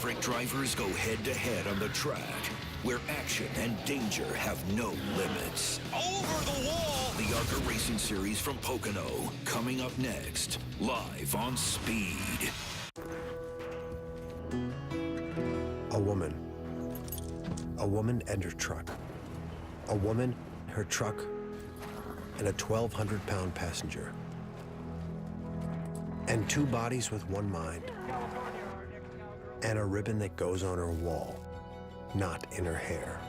favorite drivers go head-to-head on the track, where action and danger have no limits. Over the wall! The ARCA Racing Series from Pocono, coming up next, live on Speed. A woman. A woman and her truck. A woman, her truck, and a 1,200-pound passenger. And two bodies with one mind. And a ribbon that goes on her wall, not in her hair.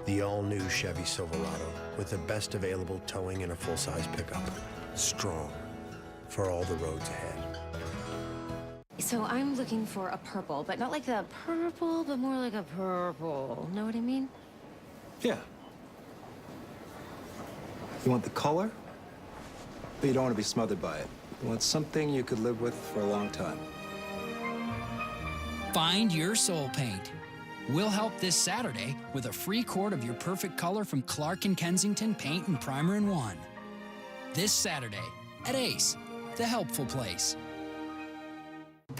The all-new Chevy Silverado with the best available towing and a full-size pickup. Strong for all the roads ahead. So I'm looking for a purple, but not like the purple, but more like a purple. Know what I mean? Yeah. You want the color, but you don't want to be smothered by it. You want something you could live with for a long time. Find your soul paint. We'll help this Saturday with a free quart of your perfect color from Clark & Kensington Paint and Primer in One. This Saturday at Ace, the helpful place.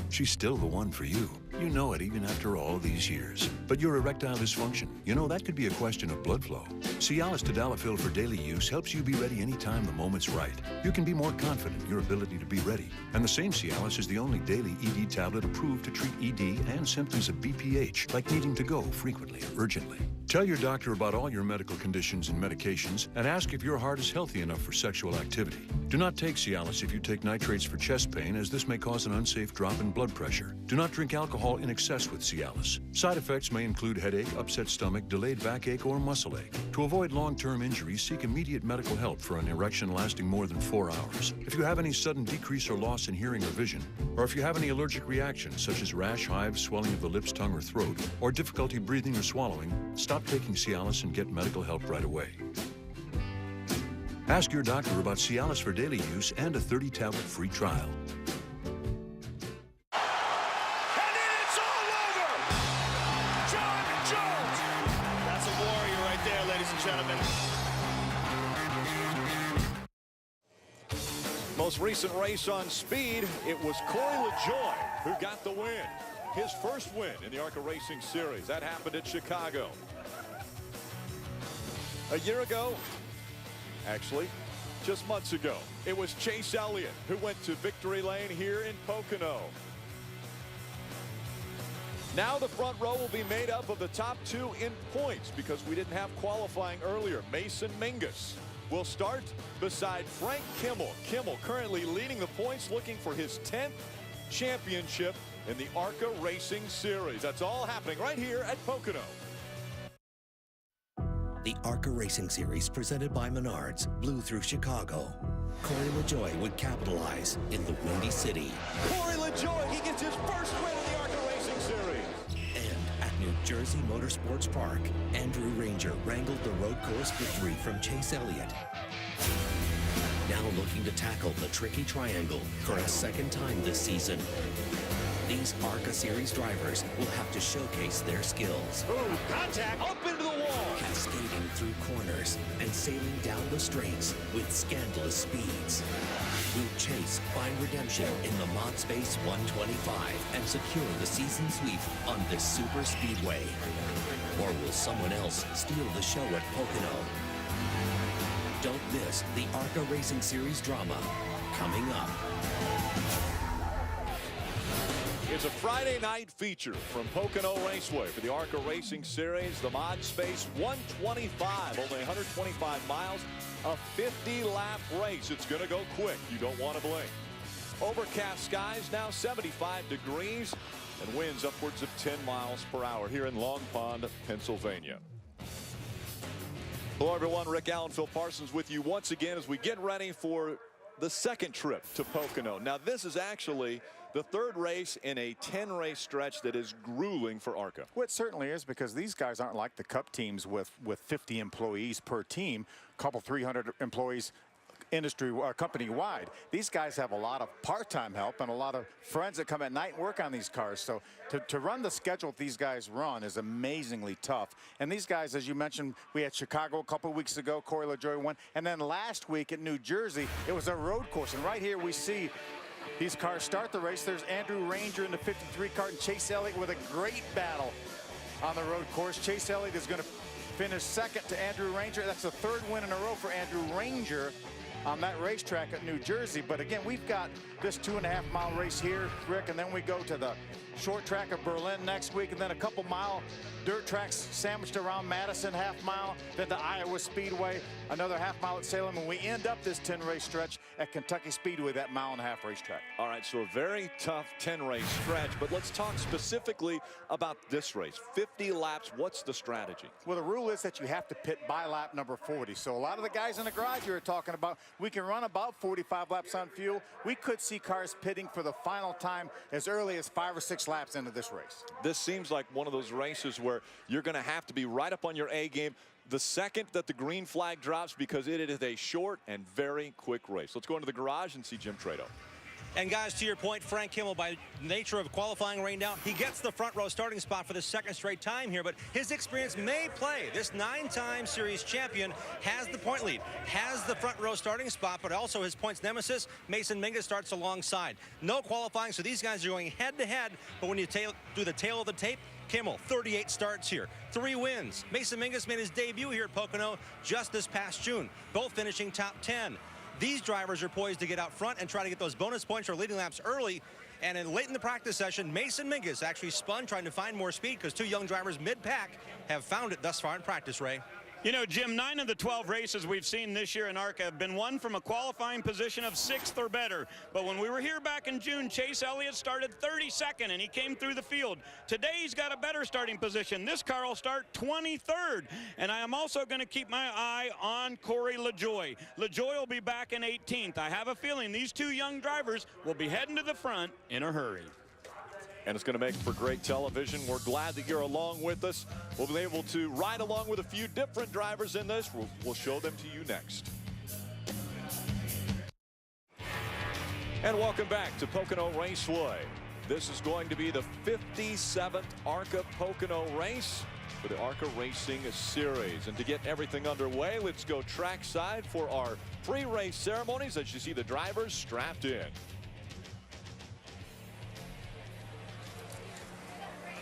She's still the one for you. You know it even after all these years. But your erectile dysfunction, you know that could be a question of blood flow. Cialis Tadalafil for daily use helps you be ready anytime the moment's right. You can be more confident in your ability to be ready. And the same Cialis is the only daily ED tablet approved to treat ED and symptoms of BPH, like needing to go frequently or urgently. Tell your doctor about all your medical conditions and medications, and ask if your heart is healthy enough for sexual activity. Do not take Cialis if you take nitrates for chest pain, as this may cause an unsafe drop in blood pressure. Do not drink alcohol in excess with Cialis. Side effects may include headache, upset stomach, delayed backache, or muscle ache. To avoid long-term injuries, seek immediate medical help for an erection lasting more than 4 hours. If you have any sudden decrease or loss in hearing or vision, or if you have any allergic reactions such as rash, hives, swelling of the lips, tongue, or throat, or difficulty breathing or swallowing, stop taking Cialis and get medical help right away. Ask your doctor about Cialis for daily use and a 30-tablet free trial. And it's all over! John Jones! That's a warrior right there, ladies and gentlemen. Most recent race on Speed, it was Corey LaJoie who got the win. His first win in the ARCA Racing Series. That happened at Chicago. A year ago, actually, just months ago, it was Chase Elliott who went to victory lane here in Pocono. Now the front row will be made up of the top two in points because we didn't have qualifying earlier. Mason Mingus will start beside Frank Kimmel. Kimmel currently leading the points, looking for his 10th championship in the ARCA Racing Series. That's all happening right here at Pocono. The ARCA Racing Series, presented by Menards, blew through Chicago. Corey LaJoie would capitalize in the Windy City. Corey LaJoie, he gets his first win in the ARCA Racing Series. And at New Jersey Motorsports Park, Andrew Ranger wrangled the road course victory from Chase Elliott. Now looking to tackle the tricky triangle for a second time this season. These ARCA Series drivers will have to showcase their skills. Ooh, contact up into the wall. Cascading through corners and sailing down the straights with scandalous speeds. Will Chase find redemption in the ModSpace 125 and secure the season sweep on this super speedway? Or will someone else steal the show at Pocono? Don't miss the ARCA Racing Series drama coming up. It's a Friday night feature from Pocono Raceway for the ARCA Racing Series, the ModSpace 125, only 125 miles, a 50-lap race. It's going to go quick. You don't want to blink. Overcast skies, now 75 degrees, and winds upwards of 10 miles per hour here in Long Pond, Pennsylvania. Hello, everyone. Rick Allen, Phil Parsons with you once again as we get ready for the second trip to Pocono. Now, this is actually the third race in a 10-race stretch that is grueling for ARCA. Well, it certainly is, because these guys aren't like the Cup teams with 50 employees per team, a couple 300 employees industry company-wide. These guys have a lot of part-time help and a lot of friends that come at night and work on these cars. So to run the schedule that these guys run is amazingly tough. And these guys, as you mentioned, we had Chicago a couple of weeks ago, Corey LaJoie won. And then last week at New Jersey, it was a road course. And right here we see these cars start the race. There's Andrew Ranger in the 53 car and Chase Elliott with a great battle on the road course. Chase Elliott is going to finish second to Andrew Ranger. That's the third win in a row for Andrew Ranger on that racetrack at New Jersey. But again, we've got this 2.5-mile race here, Rick, and then we go to the short track of Berlin next week, and then a couple-mile dirt tracks sandwiched around Madison, half-mile, then the Iowa Speedway, another half-mile at Salem, and we end up this 10-race stretch at Kentucky Speedway, that mile-and-a-half racetrack. All right, so a very tough 10-race stretch, but let's talk specifically about this race. 50 laps, what's the strategy? Well, the rule is that you have to pit by lap number 40. So a lot of the guys in the garage you were talking about, we can run about 45 laps on fuel. We could see cars pitting for the final time as early as 5 or 6 laps into this race. This seems like one of those races where you're going to have to be right up on your A game the second that the green flag drops, because it is a short and very quick race. Let's go into the garage and see Jim Trado. And guys, to your point, Frank Kimmel, by nature of qualifying rain now, he gets the front row starting spot for the second straight time here, but his experience may play. This 9-time series champion has the point lead, has the front row starting spot, but also his points nemesis, Mason Mingus, starts alongside. No qualifying, so these guys are going head-to-head, but when you do the tail of the tape, Kimmel, 38 starts here, 3 wins. Mason Mingus made his debut here at Pocono just this past June, both finishing top 10. These drivers are poised to get out front and try to get those bonus points or leading laps early. And then late in the practice session, Mason Mingus actually spun trying to find more speed because 2 young drivers mid-pack have found it thus far in practice, Ray. You know, Jim, 9 of the 12 races we've seen this year in ARCA have been won from a qualifying position of 6th or better. But when we were here back in June, Chase Elliott started 32nd, and he came through the field. Today, he's got a better starting position. This car will start 23rd. And I am also going to keep my eye on Corey LaJoie. LaJoie will be back in 18th. I have a feeling these 2 young drivers will be heading to the front in a hurry. And it's going to make for great television. We're glad that you're along with us. We'll be able to ride along with a few different drivers in this. We'll show them to you next. And welcome back to Pocono Raceway. This is going to be the 57th ARCA Pocono race for the ARCA Racing Series. And to get everything underway, let's go trackside for our pre-race ceremonies as you see the drivers strapped in.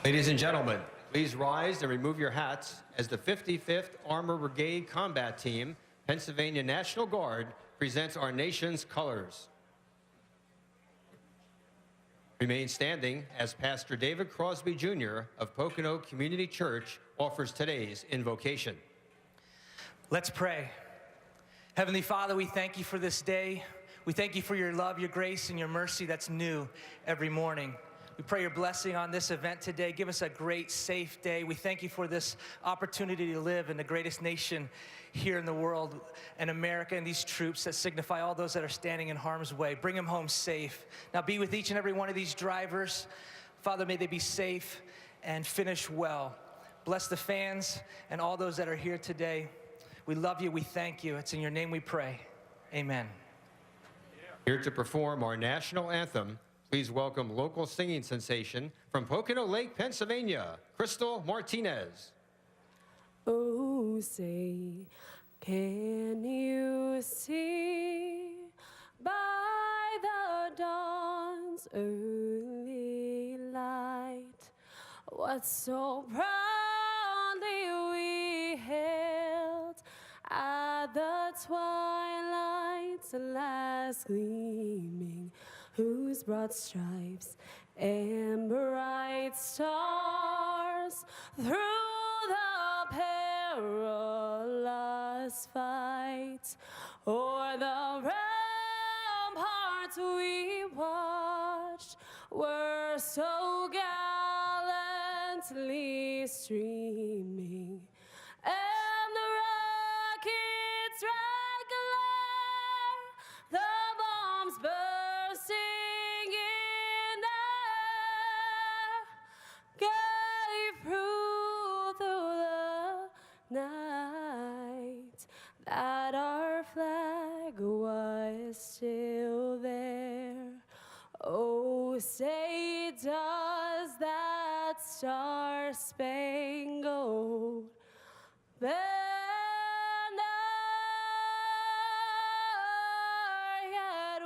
Ladies and gentlemen, please rise and remove your hats as the 55th Armor Brigade Combat Team, Pennsylvania National Guard, presents our nation's colors. Remain standing as Pastor David Crosby Jr. of Pocono Community Church offers today's invocation. Let's pray. Heavenly Father, we thank you for this day. We thank you for your love, your grace, and your mercy that's new every morning. We pray your blessing on this event today. Give us a great, safe day. We thank you for this opportunity to live in the greatest nation here in the world, and America, and these troops that signify all those that are standing in harm's way. Bring them home safe. Now be with each and every one of these drivers. Father, may they be safe and finish well. Bless the fans and all those that are here today. We love you. We thank you. It's in your name we pray. Amen. Here to perform our national anthem, please welcome local singing sensation from Pocono Lake, Pennsylvania, Crystal Martinez. Oh, say, can you see by the dawn's early light what so proudly we hailed at the twilight's last gleaming, whose broad stripes and bright stars through the perilous fight o'er the ramparts we watched were so gallantly streaming, and the rockets' red glare, the bombs bursting in air, gave proof through the night that our flag was still there. Oh, say does that star-spangled banner yet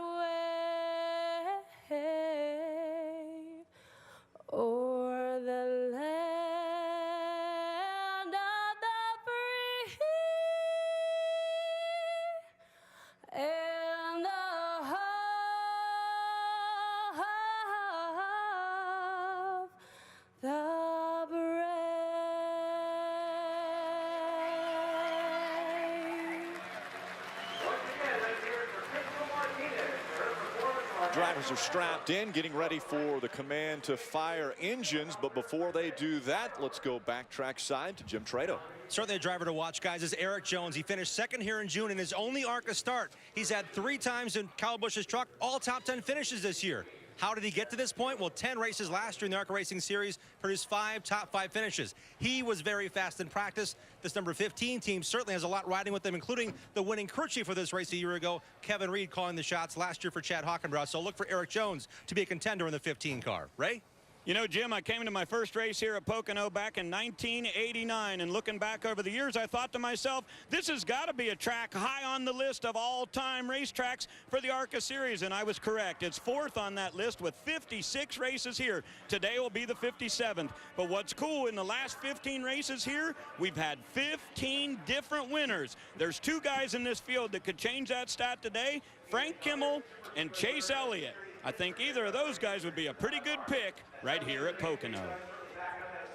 drivers are strapped in, getting ready for the command to fire engines. But before they do that, let's go back trackside to Jim Trado. Certainly a driver to watch, guys, is Eric Jones. He finished second here in June in his only ARCA start. He's had 3 times in Kyle Busch's truck, all top 10 finishes this year. How did he get to this point? Well, 10 races last year in the ARCA Racing Series produced 5 top 5 finishes. He was very fast in practice. This number 15 team certainly has a lot riding with them, including the winning crew chief for this race a year ago, Kevin Reed, calling the shots last year for Chad Hockenbrough. So look for Eric Jones to be a contender in the 15 car. Ray? You know, Jim, I came to my first race here at Pocono back in 1989, and looking back over the years, I thought to myself, this has got to be a track high on the list of all-time racetracks for the ARCA Series, and I was correct. It's 4th on that list with 56 races here. Today will be the 57th. But what's cool, in the last 15 races here, we've had 15 different winners. There's 2 guys in this field that could change that stat today, Frank Kimmel and Chase Elliott. I think either of those guys would be a pretty good pick right here at Pocono.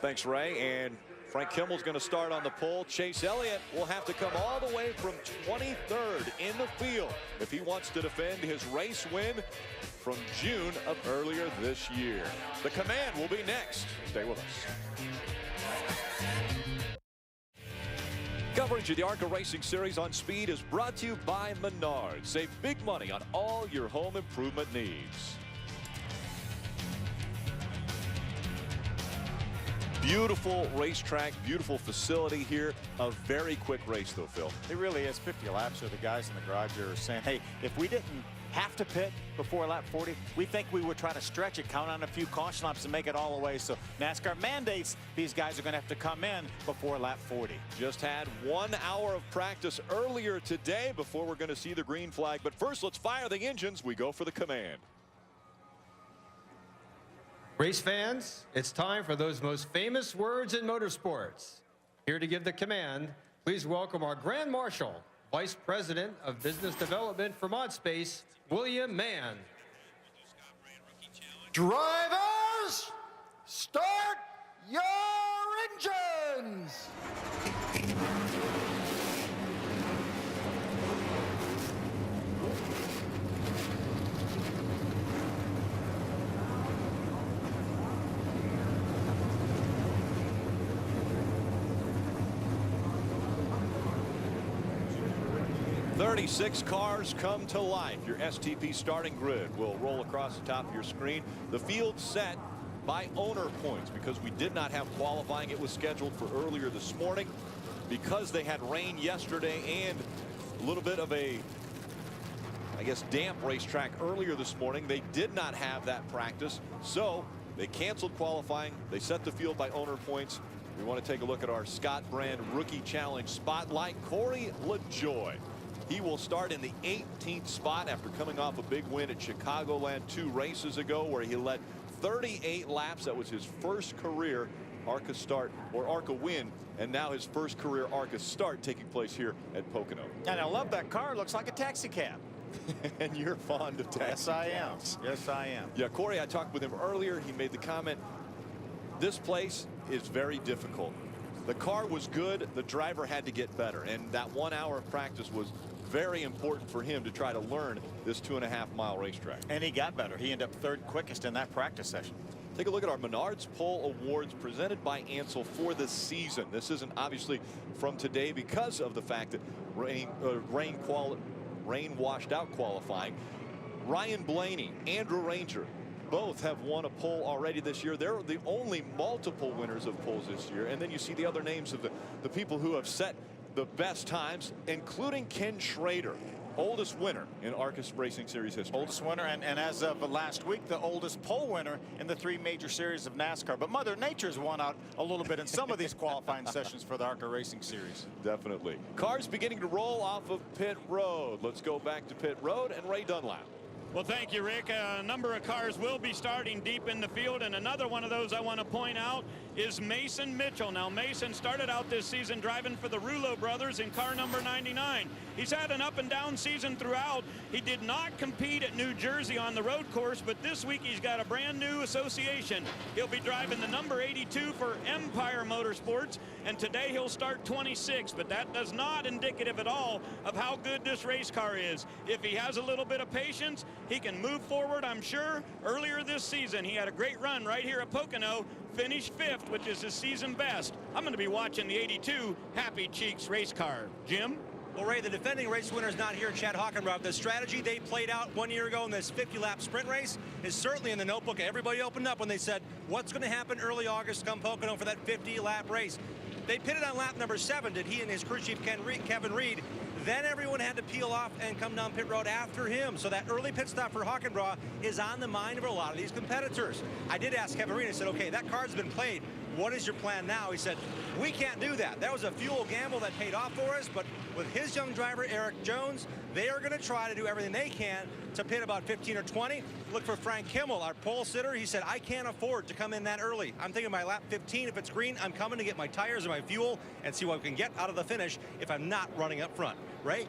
Thanks, Ray. And Frank Kimmel's going to start on the pole. Chase Elliott will have to come all the way from 23rd in the field if he wants to defend his race win from June of earlier this year. The command will be next. Stay with us. Coverage of the ARCA Racing Series on Speed is brought to you by Menards. Save big money on all your home improvement needs. Beautiful racetrack, beautiful facility here. A very quick race, though, Phil. It really is. 50 laps. So the guys in the garage are saying, hey, if we didn't have to pit before lap 40, we think we would try to stretch it, count on a few caution laps and make it all the way. So NASCAR mandates these guys are going to have to come in before lap 40. Just had 1 hour of practice earlier today before we're going to see the green flag. But first, let's fire the engines. We go for the command. Race fans, it's time for those most famous words in motorsports. Here to give the command, please welcome our Grand Marshal, Vice President of Business Development for ModSpace, William Mann. Drivers, start your engines! 36 cars come to life. Your STP starting grid will roll across the top of your screen. The field set by owner points because we did not have qualifying. It was scheduled for earlier this morning because they had rain yesterday and a little bit of a, I guess, damp racetrack earlier this morning. They did not have that practice, so they canceled qualifying. They set the field by owner points. We want to take a look at our Scott Brand Rookie Challenge Spotlight. Corey LaJoie. He will start in the 18th spot after coming off a big win at Chicagoland 2 races ago, where he led 38 laps. That was his first career ARCA start or ARCA win, and now his first career ARCA start taking place here at Pocono. And I love that car. It looks like a taxi cab. And you're fond of taxi cabs. Yes, I am. Yeah, Corey, I talked with him earlier. He made the comment, this place is very difficult. The car was good. The driver had to get better. And that 1 hour of practice was very important for him to try to learn this 2.5-mile racetrack. And he got better. He ended up 3rd quickest in that practice session. Take a look at our Menards Pole Awards presented by Ansel for the season. This isn't obviously from today because of the fact that rain washed out qualifying. Ryan Blaney, Andrew Ranger, both have won a pole already this year. They're the only multiple winners of poles this year. And then you see the other names of the people who have set the best times, including Ken Schrader, oldest winner in ARCA Racing Series history. Oldest winner, and as of last week, the oldest pole winner in the 3 major series of NASCAR. But Mother Nature's won out a little bit in some of these qualifying sessions for the ARCA Racing Series. Definitely. Cars beginning to roll off of pit road. Let's go back to pit road and Ray Dunlap. Well, thank you, Rick. A number of cars will be starting deep in the field, and another one of those I want to point out is Mason Mitchell. Now, Mason started out this season driving for the Rouleau brothers in car number 99. He's had an up and down season throughout. He did not compete at New Jersey on the road course, but this week he's got a brand new association. He'll be driving the number 82 for Empire Motorsports, and today he'll start 26, but that does not indicative at all of how good this race car is. If he has a little bit of patience, he can move forward, I'm sure. Earlier this season, he had a great run right here at Pocono, finished 5th, which is his season best. I'm going to be watching the 82 Happy Cheeks race car. Jim? Well, Ray, the defending race winner is not here, Chad Hockenroth. The strategy they played out 1 year ago in this 50-lap sprint race is certainly in the notebook. Everybody opened up when they said, what's going to happen early August come Pocono for that 50-lap race? They pitted on lap number 7, did he and his crew chief Kevin Reed. Then everyone had to peel off and come down pit road after him. So that early pit stop for Hockenroth is on the mind of a lot of these competitors. I did ask Kevin Reed, I said, okay, that card's been played. What is your plan now? He said, we can't do that. That was a fuel gamble that paid off for us, but with his young driver, Eric Jones, they are going to try to do everything they can to pit about 15 or 20. Look for Frank Kimmel, our pole sitter. He said, I can't afford to come in that early. I'm thinking my lap 15, if it's green, I'm coming to get my tires and my fuel and see what we can get out of the finish if I'm not running up front. Ray?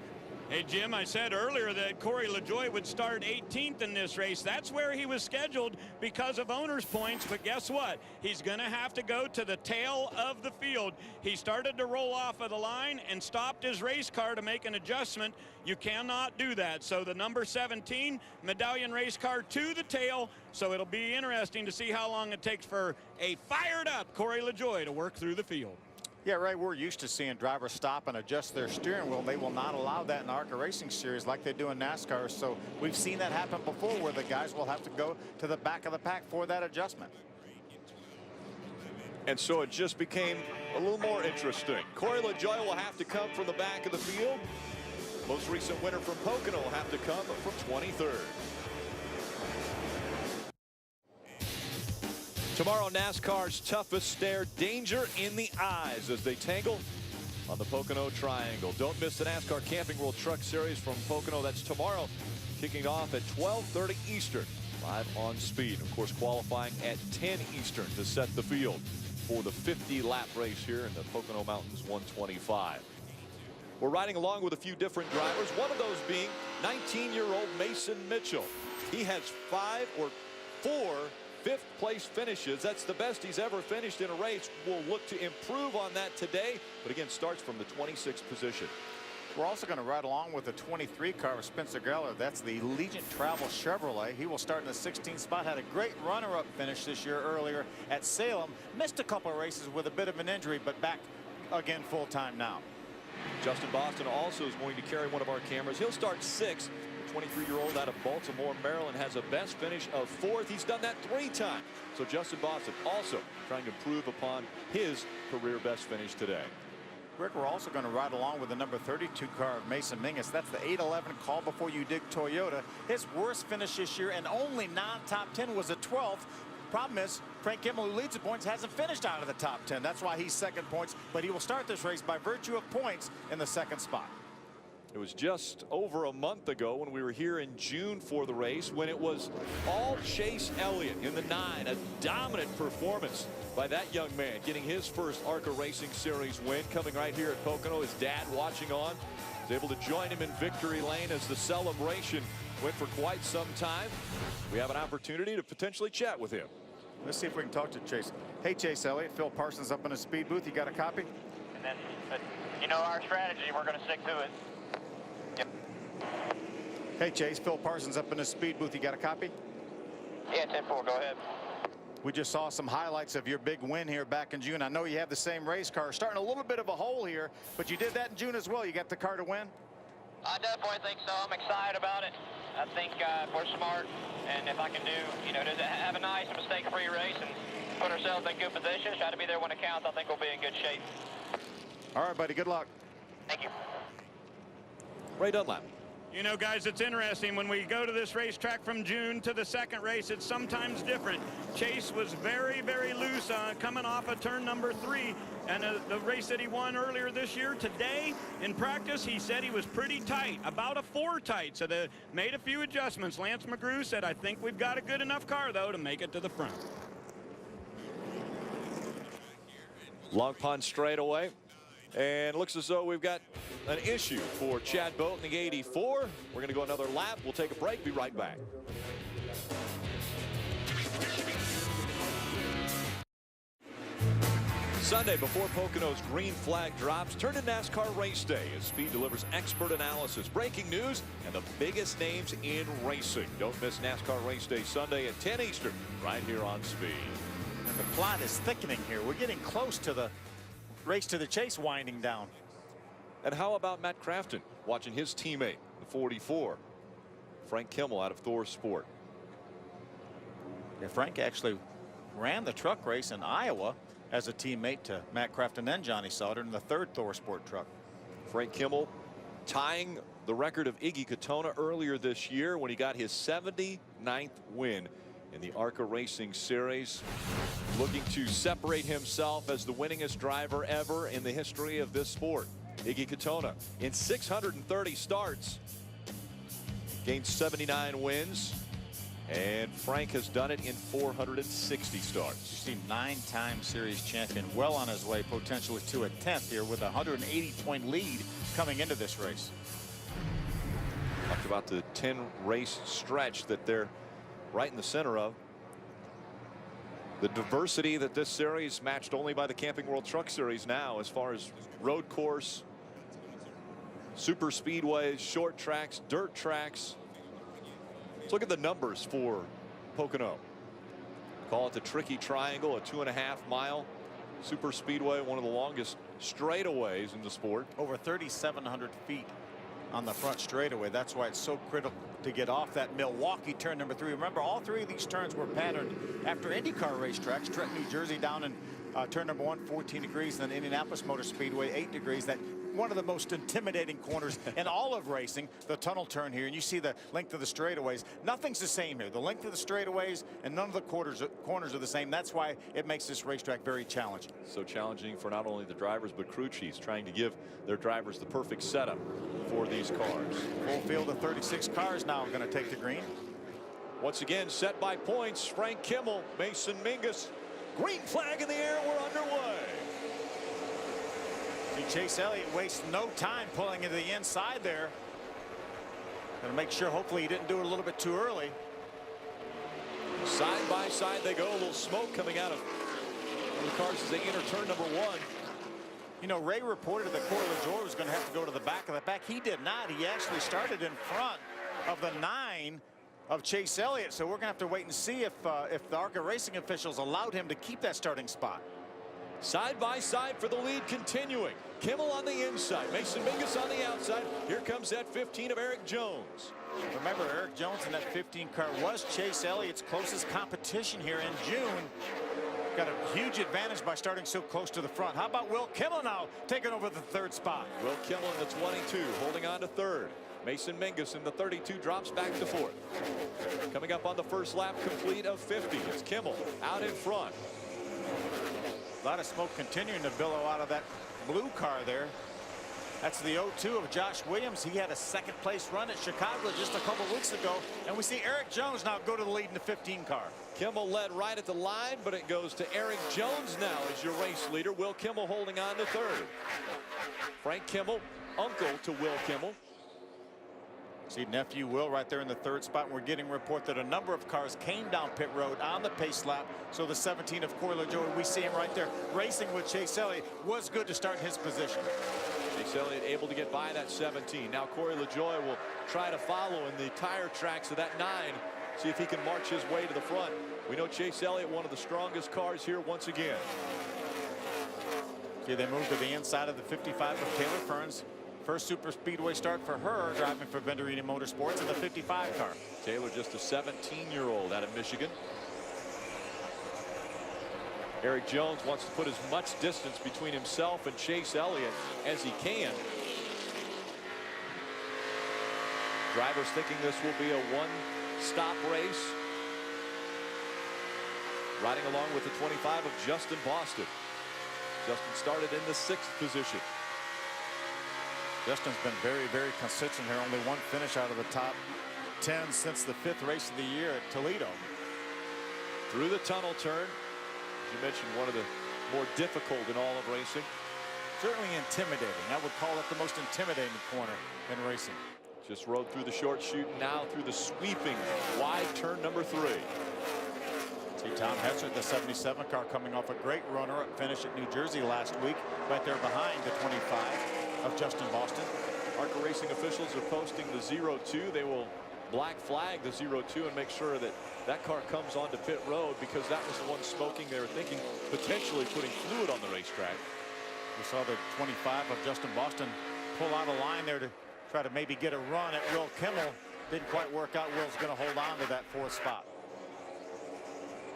Hey, Jim, I said earlier that Corey LaJoie would start 18th in this race. That's where he was scheduled because of owner's points, but guess what? He's going to have to go to the tail of the field. He started to roll off of the line and stopped his race car to make an adjustment. You cannot do that. So the number 17 medallion race car to the tail, so it'll be interesting to see how long it takes for a fired-up Corey LaJoie to work through the field. Yeah, Ray, we're used to seeing drivers stop and adjust their steering wheel. They will not allow that in ARCA Racing Series like they do in NASCAR. So we've seen that happen before where the guys will have to go to the back of the pack for that adjustment. And so it just became a little more interesting. Corey LaJoie will have to come from the back of the field. Most recent winner from Pocono will have to come from 23rd. Tomorrow, NASCAR's toughest stare, danger in the eyes as they tangle on the Pocono Triangle. Don't miss the NASCAR Camping World Truck Series from Pocono. That's tomorrow, kicking off at 12:30 Eastern, live on Speed. Of course, qualifying at 10 Eastern to set the field for the 50-lap race here in the Pocono Mountains 125. We're riding along with a few different drivers, one of those being 19-year-old Mason Mitchell. He has 5 or 4 fifth-place finishes. That's the best he's ever finished in a race. We'll look to improve on that today, but again, starts from the 26th position. We're also going to ride along with the 23 car of Spencer Geller. That's the Legion Travel Chevrolet. He will start in the 16th spot. Had a great runner-up finish this year earlier at Salem. Missed a couple of races with a bit of an injury, but back again full-time now. Justin Boston also is going to carry one of our cameras. He'll start 6th. 23-year-old out of Baltimore, Maryland, has a best finish of 4th. He's done that 3 times. So Justin Boston also trying to improve upon his career best finish today. Rick, we're also going to ride along with the number 32 car of Mason Mingus. That's the 811 Call Before You Dig Toyota. His worst finish this year and only non-top 10 was a 12th. Problem is, Frank Kimmel, who leads the points, hasn't finished out of the top 10. That's why he's second points, but he will start this race by virtue of points in the 2nd spot. It was just over a month ago when we were here in June for the race when it was all Chase Elliott in the 9. A dominant performance by that young man, getting his first ARCA Racing Series win, coming right here at Pocono. His dad watching on, was able to join him in victory lane as the celebration went for quite some time. We have an opportunity to potentially chat with him. Let's see if we can talk to Chase. Hey, Chase Elliott, Phil Parsons up in the speed booth. You got a copy? And then, but you know our strategy, we're going to stick to it. Yep. Hey, Chase, Phil Parsons up in the speed booth. You got a copy? Yeah, 10-4, go ahead. We just saw some highlights of your big win here back in June. I know you have the same race car. Starting a little bit of a hole here, but you did that in June as well. You got the car to win? I definitely think so. I'm excited about it. I think we're smart, and if I can do, you know, have a nice mistake-free race and put ourselves in good position, try to be there when it counts, I think we'll be in good shape. All right, buddy. Good luck. Thank you. Ray Dunlap. You know, guys, it's interesting. When we go to this racetrack from June to the 2nd race, it's sometimes different. Chase was very, very loose coming off of turn number 3. And the race that he won earlier this year, today in practice, he said he was pretty tight, about a 4 tight. So they made a few adjustments. Lance McGrew said, I think we've got a good enough car, though, to make it to the front. Long Pond straightaway. And looks as though we've got an issue for Chad Boat in the 84. We're going to go another lap. We'll take a break. Be right back. Sunday before Pocono's green flag drops, turn to NASCAR Race Day as Speed delivers expert analysis, breaking news, and the biggest names in racing. Don't miss NASCAR Race Day Sunday at 10 Eastern right here on Speed. And the plot is thickening here. We're getting close to the race to the chase winding down. And how about Matt Crafton watching his teammate, the 44, Frank Kimmel out of Thor Sport. Yeah, Frank actually ran the truck race in Iowa as a teammate to Matt Crafton and Johnny Sauter in the third Thor Sport truck. Frank Kimmel tying the record of Iggy Katona earlier this year when he got his 79th win in the ARCA Racing Series, looking to separate himself as the winningest driver ever in the history of this sport. Iggy Katona in 630 starts gained 79 wins, and Frank has done it in 460 starts. You see, 9-time series champion, well on his way potentially to a 10th here with a 180-point lead coming into this race. Talked about the 10 race stretch that they're right in the center of. The diversity that this series matched only by the Camping World Truck Series now, as far as road course, super speedways, short tracks, dirt tracks. Let's look at the numbers for Pocono. Call it the tricky triangle, a 2.5-mile super speedway, one of the longest straightaways in the sport. Over 3,700 feet on the front straightaway. That's why it's so critical to get off that Milwaukee turn number 3. Remember, all 3 of these turns were patterned after IndyCar racetracks. Trenton, New Jersey down in turn number 1, 14 degrees, and then Indianapolis Motor Speedway, 8 degrees. That one of the most intimidating corners in all of racing, the tunnel turn here, and you see the length of the straightaways. Nothing's the same here. The length of the straightaways and none of the corners are the same. That's why it makes this racetrack very challenging. So challenging for not only the drivers but crew chiefs, trying to give their drivers the perfect setup for these cars. Full field of 36 cars now going to take the green. Once again, set by points. Frank Kimmel, Mason Mingus. Green flag in the air. We're underway. Chase Elliott wastes no time pulling into the inside there. Going to make sure, hopefully, he didn't do it a little bit too early. Side by side they go. A little smoke coming out of the cars as they enter turn number 1. You know, Ray reported that Corey LaJoie was going to have to go to the back of the pack. He did not. He actually started in front of the 9 of Chase Elliott. So we're going to have to wait and see if the ARCA racing officials allowed him to keep that starting spot. Side by side for the lead continuing. Kimmel on the inside, Mason Mingus on the outside. Here comes that 15 of Eric Jones. Remember, Eric Jones in that 15 car was Chase Elliott's closest competition here in June. Got a huge advantage by starting so close to the front. How about Will Kimmel now taking over the 3rd spot? Will Kimmel in the 22 holding on to 3rd. Mason Mingus in the 32 drops back to 4th. Coming up on the first lap complete of 50. It's Kimmel out in front. A lot of smoke continuing to billow out of that blue car there. That's the 02 of Josh Williams. He had a 2nd place run at Chicago just a couple weeks ago. And we see Eric Jones now go to the lead in the 15 car. Kimmel led right at the line, but it goes to Eric Jones now as your race leader. Will Kimmel holding on to 3rd. Frank Kimmel, uncle to Will Kimmel. See nephew Will right there in the 3rd spot. We're getting a report that a number of cars came down pit road on the pace lap. So the 17 of Corey LaJoie, we see him right there racing with Chase Elliott, was good to start in his position. Chase Elliott able to get by that 17. Now Corey LaJoie will try to follow in the tire tracks of that 9. See if he can march his way to the front. We know Chase Elliott, one of the strongest cars here once again. See, they move to the inside of the 55 of Taylor Ferns. First super speedway start for her, driving for Venturini Motorsports in the 55 car. Taylor just a 17-year-old out of Michigan. Eric Jones wants to put as much distance between himself and Chase Elliott as he can. Drivers thinking this will be a one-stop race. Riding along with the 25 of Justin Boston. Justin started in the 6th position. Justin's been very, very consistent here. Only one finish out of the top 10 since the 5th race of the year at Toledo. Through the tunnel turn. You mentioned one of the more difficult in all of racing. Certainly intimidating. I would call it the most intimidating corner in racing. Just rode through the short chute, now through the sweeping wide turn number 3. See Tom Hessert, the 77 car, coming off a great runner-up finish at New Jersey last week, right there behind the 25 of Justin Boston. ARCA Racing officials are posting the 0-2. They will black flag the 0-2 and make sure that that car comes onto pit road, because that was the one smoking. They were thinking potentially putting fluid on the racetrack. We saw the 25 of Justin Boston pull out a line there to try to maybe get a run at Will Kimmel. Didn't quite work out. Will's going to hold on to that 4th spot.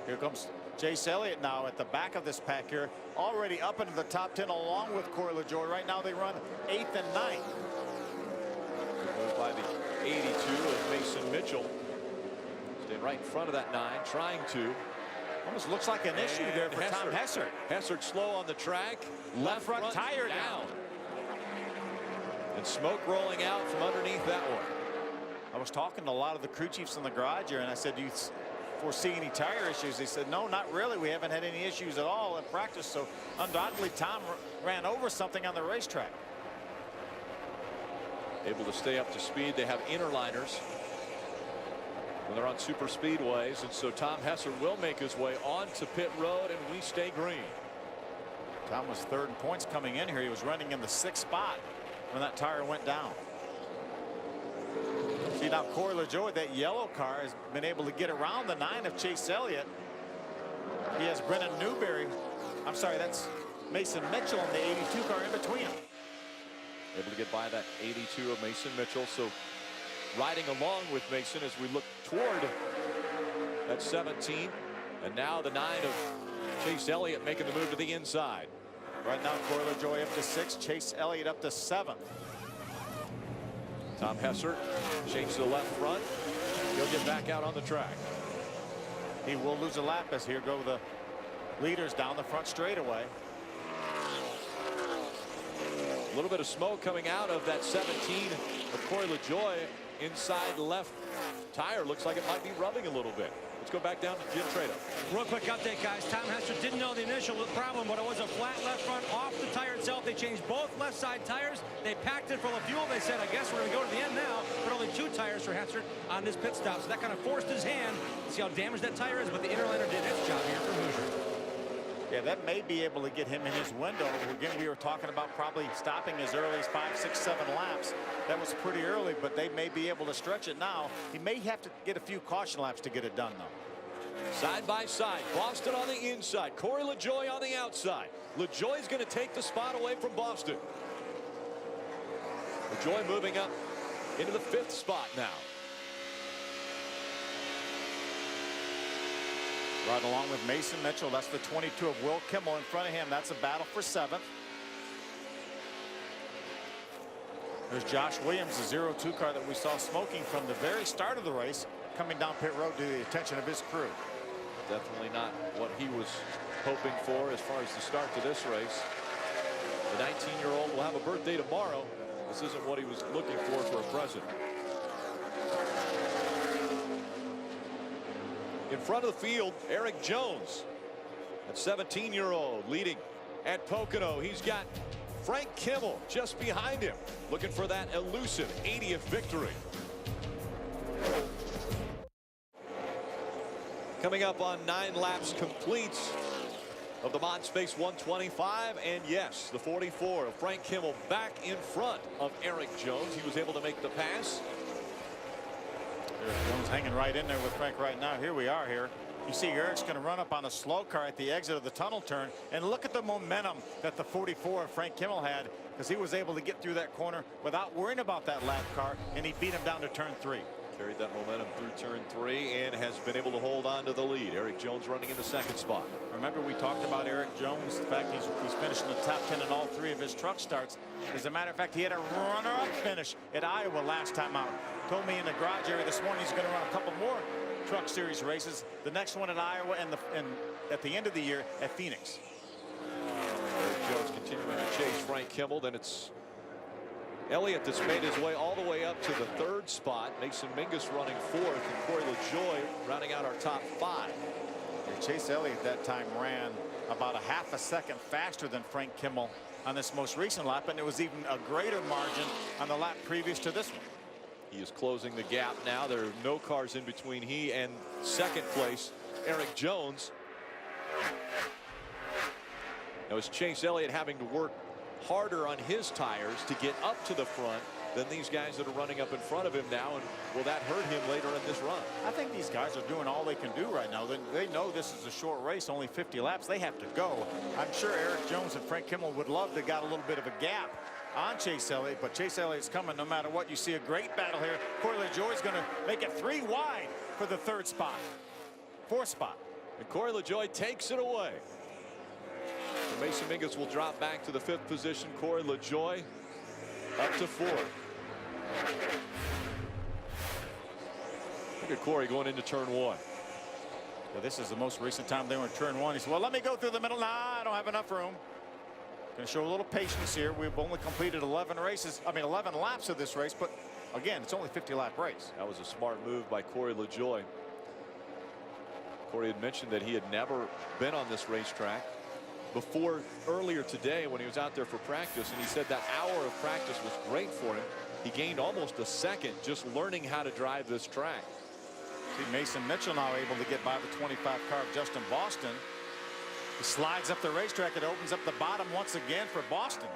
Here comes Chase Elliott now at the back of this pack here, already up into the top 10 along with Corey LaJoie. Right now they run 8th and 9th. Moved by the 82 of Mason Mitchell. Staying right in front of that 9, trying to. Almost looks like an issue there for Tom Hessert. Hessert slow on the track. Left front tire down. And smoke rolling out from underneath that one. I was talking to a lot of the crew chiefs in the garage here, and I said, do you foresee any tire issues? They said, no, not really. We haven't had any issues at all in practice. So undoubtedly Tom ran over something on the racetrack. Able to stay up to speed. They have interliners when they're on super speedways, and so Tom Hessert will make his way onto pit road, and we stay green. Tom was 3rd in points coming in here. He was running in the 6th spot when that tire went down. See now Corey LaJoie, that yellow car, has been able to get around the 9 of Chase Elliott. He has Brennan Newberry. I'm sorry, that's Mason Mitchell in the 82 car in between them. Able to get by that 82 of Mason Mitchell. So riding along with Mason as we look toward that 17. And now the 9 of Chase Elliott making the move to the inside. Right now Corey LaJoie up to 6, Chase Elliott up to 7th. Tom Hessert changes to the left front. He'll get back out on the track. He will lose a lap as here go the leaders down the front straightaway. A little bit of smoke coming out of that 17 of Corey LaJoie. Inside left tire looks like it might be rubbing a little bit. Let's go back down to Jim Trado. Real quick update, guys. Tom Hessert didn't know the initial problem, but it was a flat left front off the tire itself. They changed both left side tires. They packed it full of fuel. They said, I guess we're going to go to the end now, but only 2 tires for Hessert on this pit stop. So that kind of forced his hand. See how damaged that tire is, but the interliner did its job here for Hoosier. Yeah, that may be able to get him in his window. Again, we were talking about probably stopping as early as 5, 6, 7 laps. That was pretty early, but they may be able to stretch it now. He may have to get a few caution laps to get it done, though. Side by side, Boston on the inside, Corey LaJoie on the outside. LaJoie's going to take the spot away from Boston. LaJoie moving up into the 5th spot now. Right along with Mason Mitchell. That's the 22 of Will Kimmel in front of him. That's a battle for 7th. There's Josh Williams, the 02 car that we saw smoking from the very start of the race, coming down pit road to the attention of his crew. Definitely not what he was hoping for as far as the start to this race. The 19-year-old will have a birthday tomorrow. This isn't what he was looking for a present. In front of the field, Eric Jones, that 17-year-old leading at Pocono. He's got Frank Kimmel just behind him, looking for that elusive 80th victory. Coming up on 9 laps complete of the ModSpace 125, and yes, the 44 of Frank Kimmel back in front of Eric Jones. He was able to make the pass. Jones hanging right in there with Frank right now. Here we are here. You see Eric's going to run up on a slow car at the exit of the tunnel turn, and look at the momentum that the 44 of Frank Kimmel had, because he was able to get through that corner without worrying about that lap car, and he beat him down to turn 3. Carried that momentum through turn 3 and has been able to hold on to the lead. Eric Jones running in the 2nd spot. Remember, we talked about Eric Jones, the fact he's finished in the top 10 in all 3 of his truck starts. As a matter of fact, he had a runner-up finish at Iowa last time out. Told me in the garage area this morning he's going to run a couple more Truck Series races. The next one at Iowa and at the end of the year at Phoenix. Eric Jones continuing to chase Frank Kimmel. Then it's Elliott that's made his way all the way up to the 3rd spot. Mason Mingus running 4th, and Corey LaJoie rounding out our top 5. Chase Elliott that time ran about a half a second faster than Frank Kimmel on this most recent lap, and it was even a greater margin on the lap previous to this one. He is closing the gap now. There are no cars in between he and second place Eric Jones. Now is Chase Elliott having to work harder on his tires to get up to the front than these guys that are running up in front of him now, and will that hurt him later in this run? I think these guys are doing all they can do right now. They know this is a short race, only 50 laps. They have to go. I'm sure Eric Jones and Frank Kimmel would love to got a little bit of a gap on Chase Elliott, but Chase Elliott's coming no matter what. You see a great battle here. Corey LaJoie is going to make it 3 wide for the 3rd spot, 4th spot. And Corey LaJoie takes it away. So Mason Mingus will drop back to the 5th position. Corey LaJoie up to 4th. Look at Corey going into turn 1. Well, this is the most recent time they were in turn 1. He said, well, let me go through the middle. Nah, I don't have enough room. Going to show a little patience here. We've only completed 11 laps of this race, but again, it's only a 50-lap race. That was a smart move by Corey LaJoie. Corey had mentioned that he had never been on this racetrack before earlier today when he was out there for practice, and he said that hour of practice was great for him. He gained almost a second just learning how to drive this track. See Mason Mitchell now able to get by the 25 car of Justin Boston. He slides up the racetrack. It opens up the bottom once again for Boston.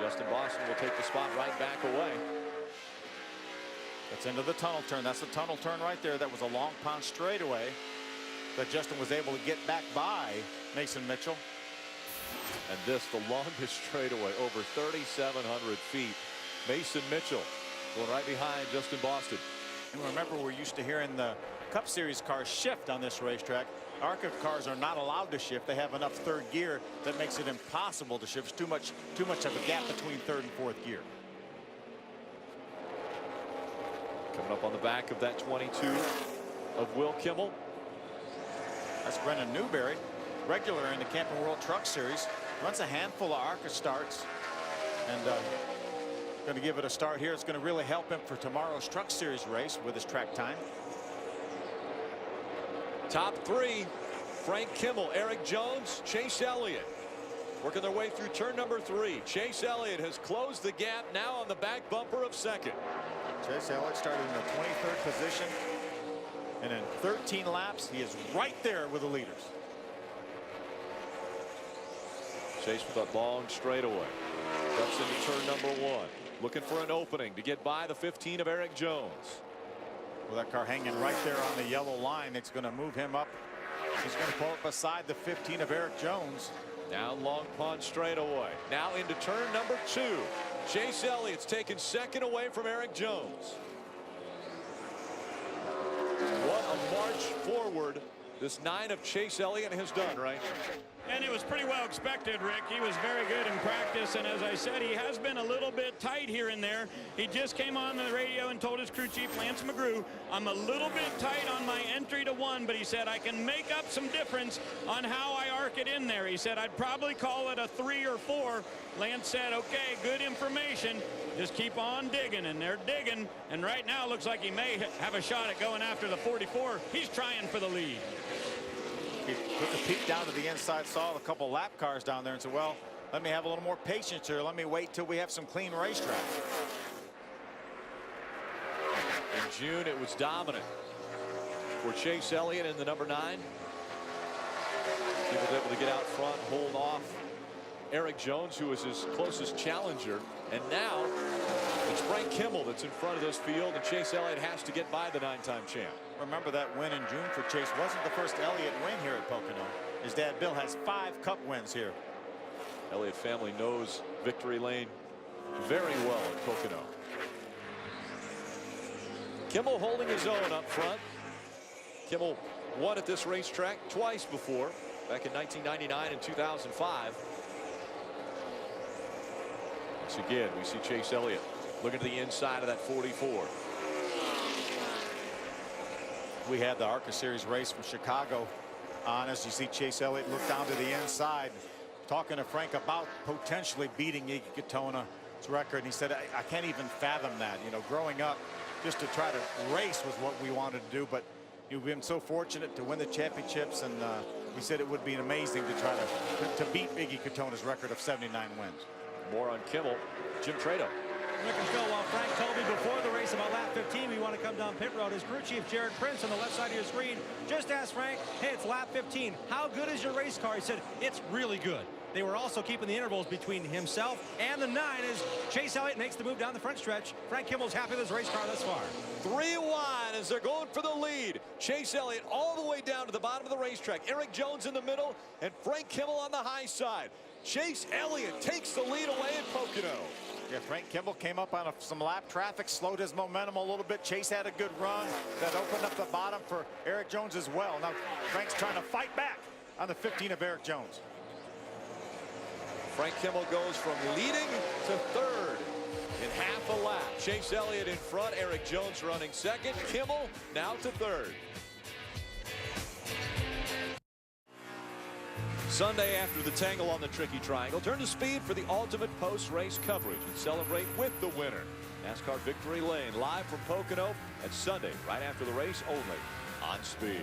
Justin Boston will take the spot right back away. That's into the tunnel turn. That's the tunnel turn right there. That was a long pond straightaway that Justin was able to get back by Mason Mitchell. And this, the longest straightaway, over 3,700 feet. Mason Mitchell going right behind Justin Boston. And remember, we're used to hearing the Cup Series cars shift on this racetrack. ARCA cars are not allowed to shift. They have enough 3rd gear that makes it impossible to shift. It's too much of a gap between 3rd and 4th gear. Coming up on the back of that 22 of Will Kimmel. That's Brendan Newberry, regular in the Camping World Truck Series. Runs a handful of ARCA starts, and going to give it a start here. It's going to really help him for tomorrow's Truck Series race with his track time. Top 3, Frank Kimmel, Eric Jones, Chase Elliott working their way through turn number 3. Chase Elliott has closed the gap now on the back bumper of 2nd. Chase Elliott started in the 23rd position, and in 13 laps he is right there with the leaders. Chase with a long straightaway. Steps into turn number 1. Looking for an opening to get by the 15 of Eric Jones. Well, that car hanging right there on the yellow line. It's going to move him up. He's going to pull up beside the 15 of Eric Jones. Now Long Pond straightaway. Now into turn number 2. Chase Elliott's taken 2nd away from Eric Jones. What a march forward this 9 of Chase Elliott has done, right? And it was pretty well expected, Rick. He was very good in practice, and as I said, he has been a little bit tight here and there. He just came on the radio and told his crew chief, Lance McGrew, I'm a little bit tight on my entry to 1, but he said I can make up some difference on how I arc it in there. He said I'd probably call it a 3 or 4. Lance said, okay, good information. Just keep on digging, and they're digging, and right now looks like he may have a shot at going after the 44. He's trying for the lead. He took a peek down to the inside, saw a couple lap cars down there and said, well, let me have a little more patience here. Let me wait till we have some clean racetrack. In June, it was dominant for Chase Elliott in the number 9. He was able to get out front, hold off Eric Jones, who was his closest challenger. And now it's Frank Kimmel that's in front of this field, and Chase Elliott has to get by the 9-time champ. Remember that win in June for Chase wasn't the first Elliott win here at Pocono. His dad Bill has 5 Cup wins here. Elliott family knows Victory Lane very well at Pocono. Kimmel holding his own up front. Kimmel won at this racetrack twice before, back in 1999 and 2005. Once again, we see Chase Elliott looking to the inside of that 44. We had the ARCA Series race from Chicago on as you see Chase Elliott look down to the inside, talking to Frank about potentially beating Iggy Katona's record. And he said, I can't even fathom that. You know, growing up, just to try to race was what we wanted to do. But you've been so fortunate to win the championships, and He said it would be amazing to try to beat Iggy Katona's record of 79 wins. More on Kimmel. Jim Trado. Rick and Phil, while Frank told me before the race about lap 15, we want to come down pit road. His crew chief, Jared Prince, on the left side of your screen, just asked Frank, hey, it's lap 15. How good is your race car? He said, it's really good. They were also keeping the intervals between himself and the 9 as Chase Elliott makes the move down the front stretch. Frank Kimmel's happy with his race car thus far. 3 wide as they're going for the lead. Chase Elliott all the way down to the bottom of the racetrack. Eric Jones in the middle and Frank Kimmel on the high side. Chase Elliott takes the lead away in Pocono. Yeah, Frank Kimmel came up on some lap traffic, slowed his momentum a little bit. Chase had a good run that opened up the bottom for Eric Jones as well. Now Frank's trying to fight back on the 15 of Eric Jones. Frank Kimmel goes from leading to third in half a lap. Chase Elliott in front, Eric Jones running second. Kimmel now to third. Sunday, after the tangle on the tricky triangle, turn to speed for the ultimate post-race coverage and celebrate with the winner. NASCAR Victory Lane, live from Pocono at Sunday, right after the race, only on Speed.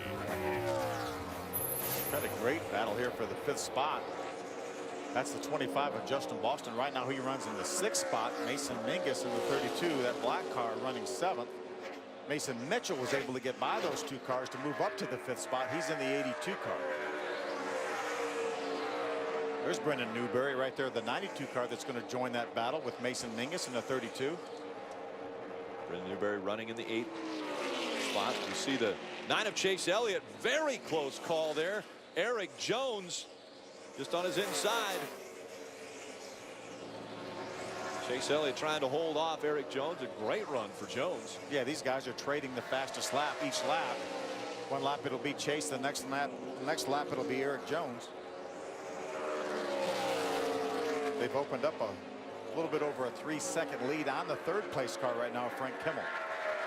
Had a great battle here for the 5th spot. That's the 25 of Justin Boston. Right now he runs in the 6th spot. Mason Mingus in the 32, that black car, running 7th. Mason Mitchell was able to get by those 2 cars to move up to the 5th spot. He's in the 82 car. There's Brendan Newberry right there, the 92 car that's going to join that battle with Mason Mingus in the 32. Brendan Newberry running in the 8th spot. You see the 9 of Chase Elliott. Very close call there. Eric Jones just on his inside. Chase Elliott trying to hold off Eric Jones. A great run for Jones. Yeah, these guys are trading the fastest lap each lap. One lap it'll be Chase, the next lap it'll be Eric Jones. They've opened up a little bit over a 3-second lead on the 3rd place car right now, Frank Kimmel.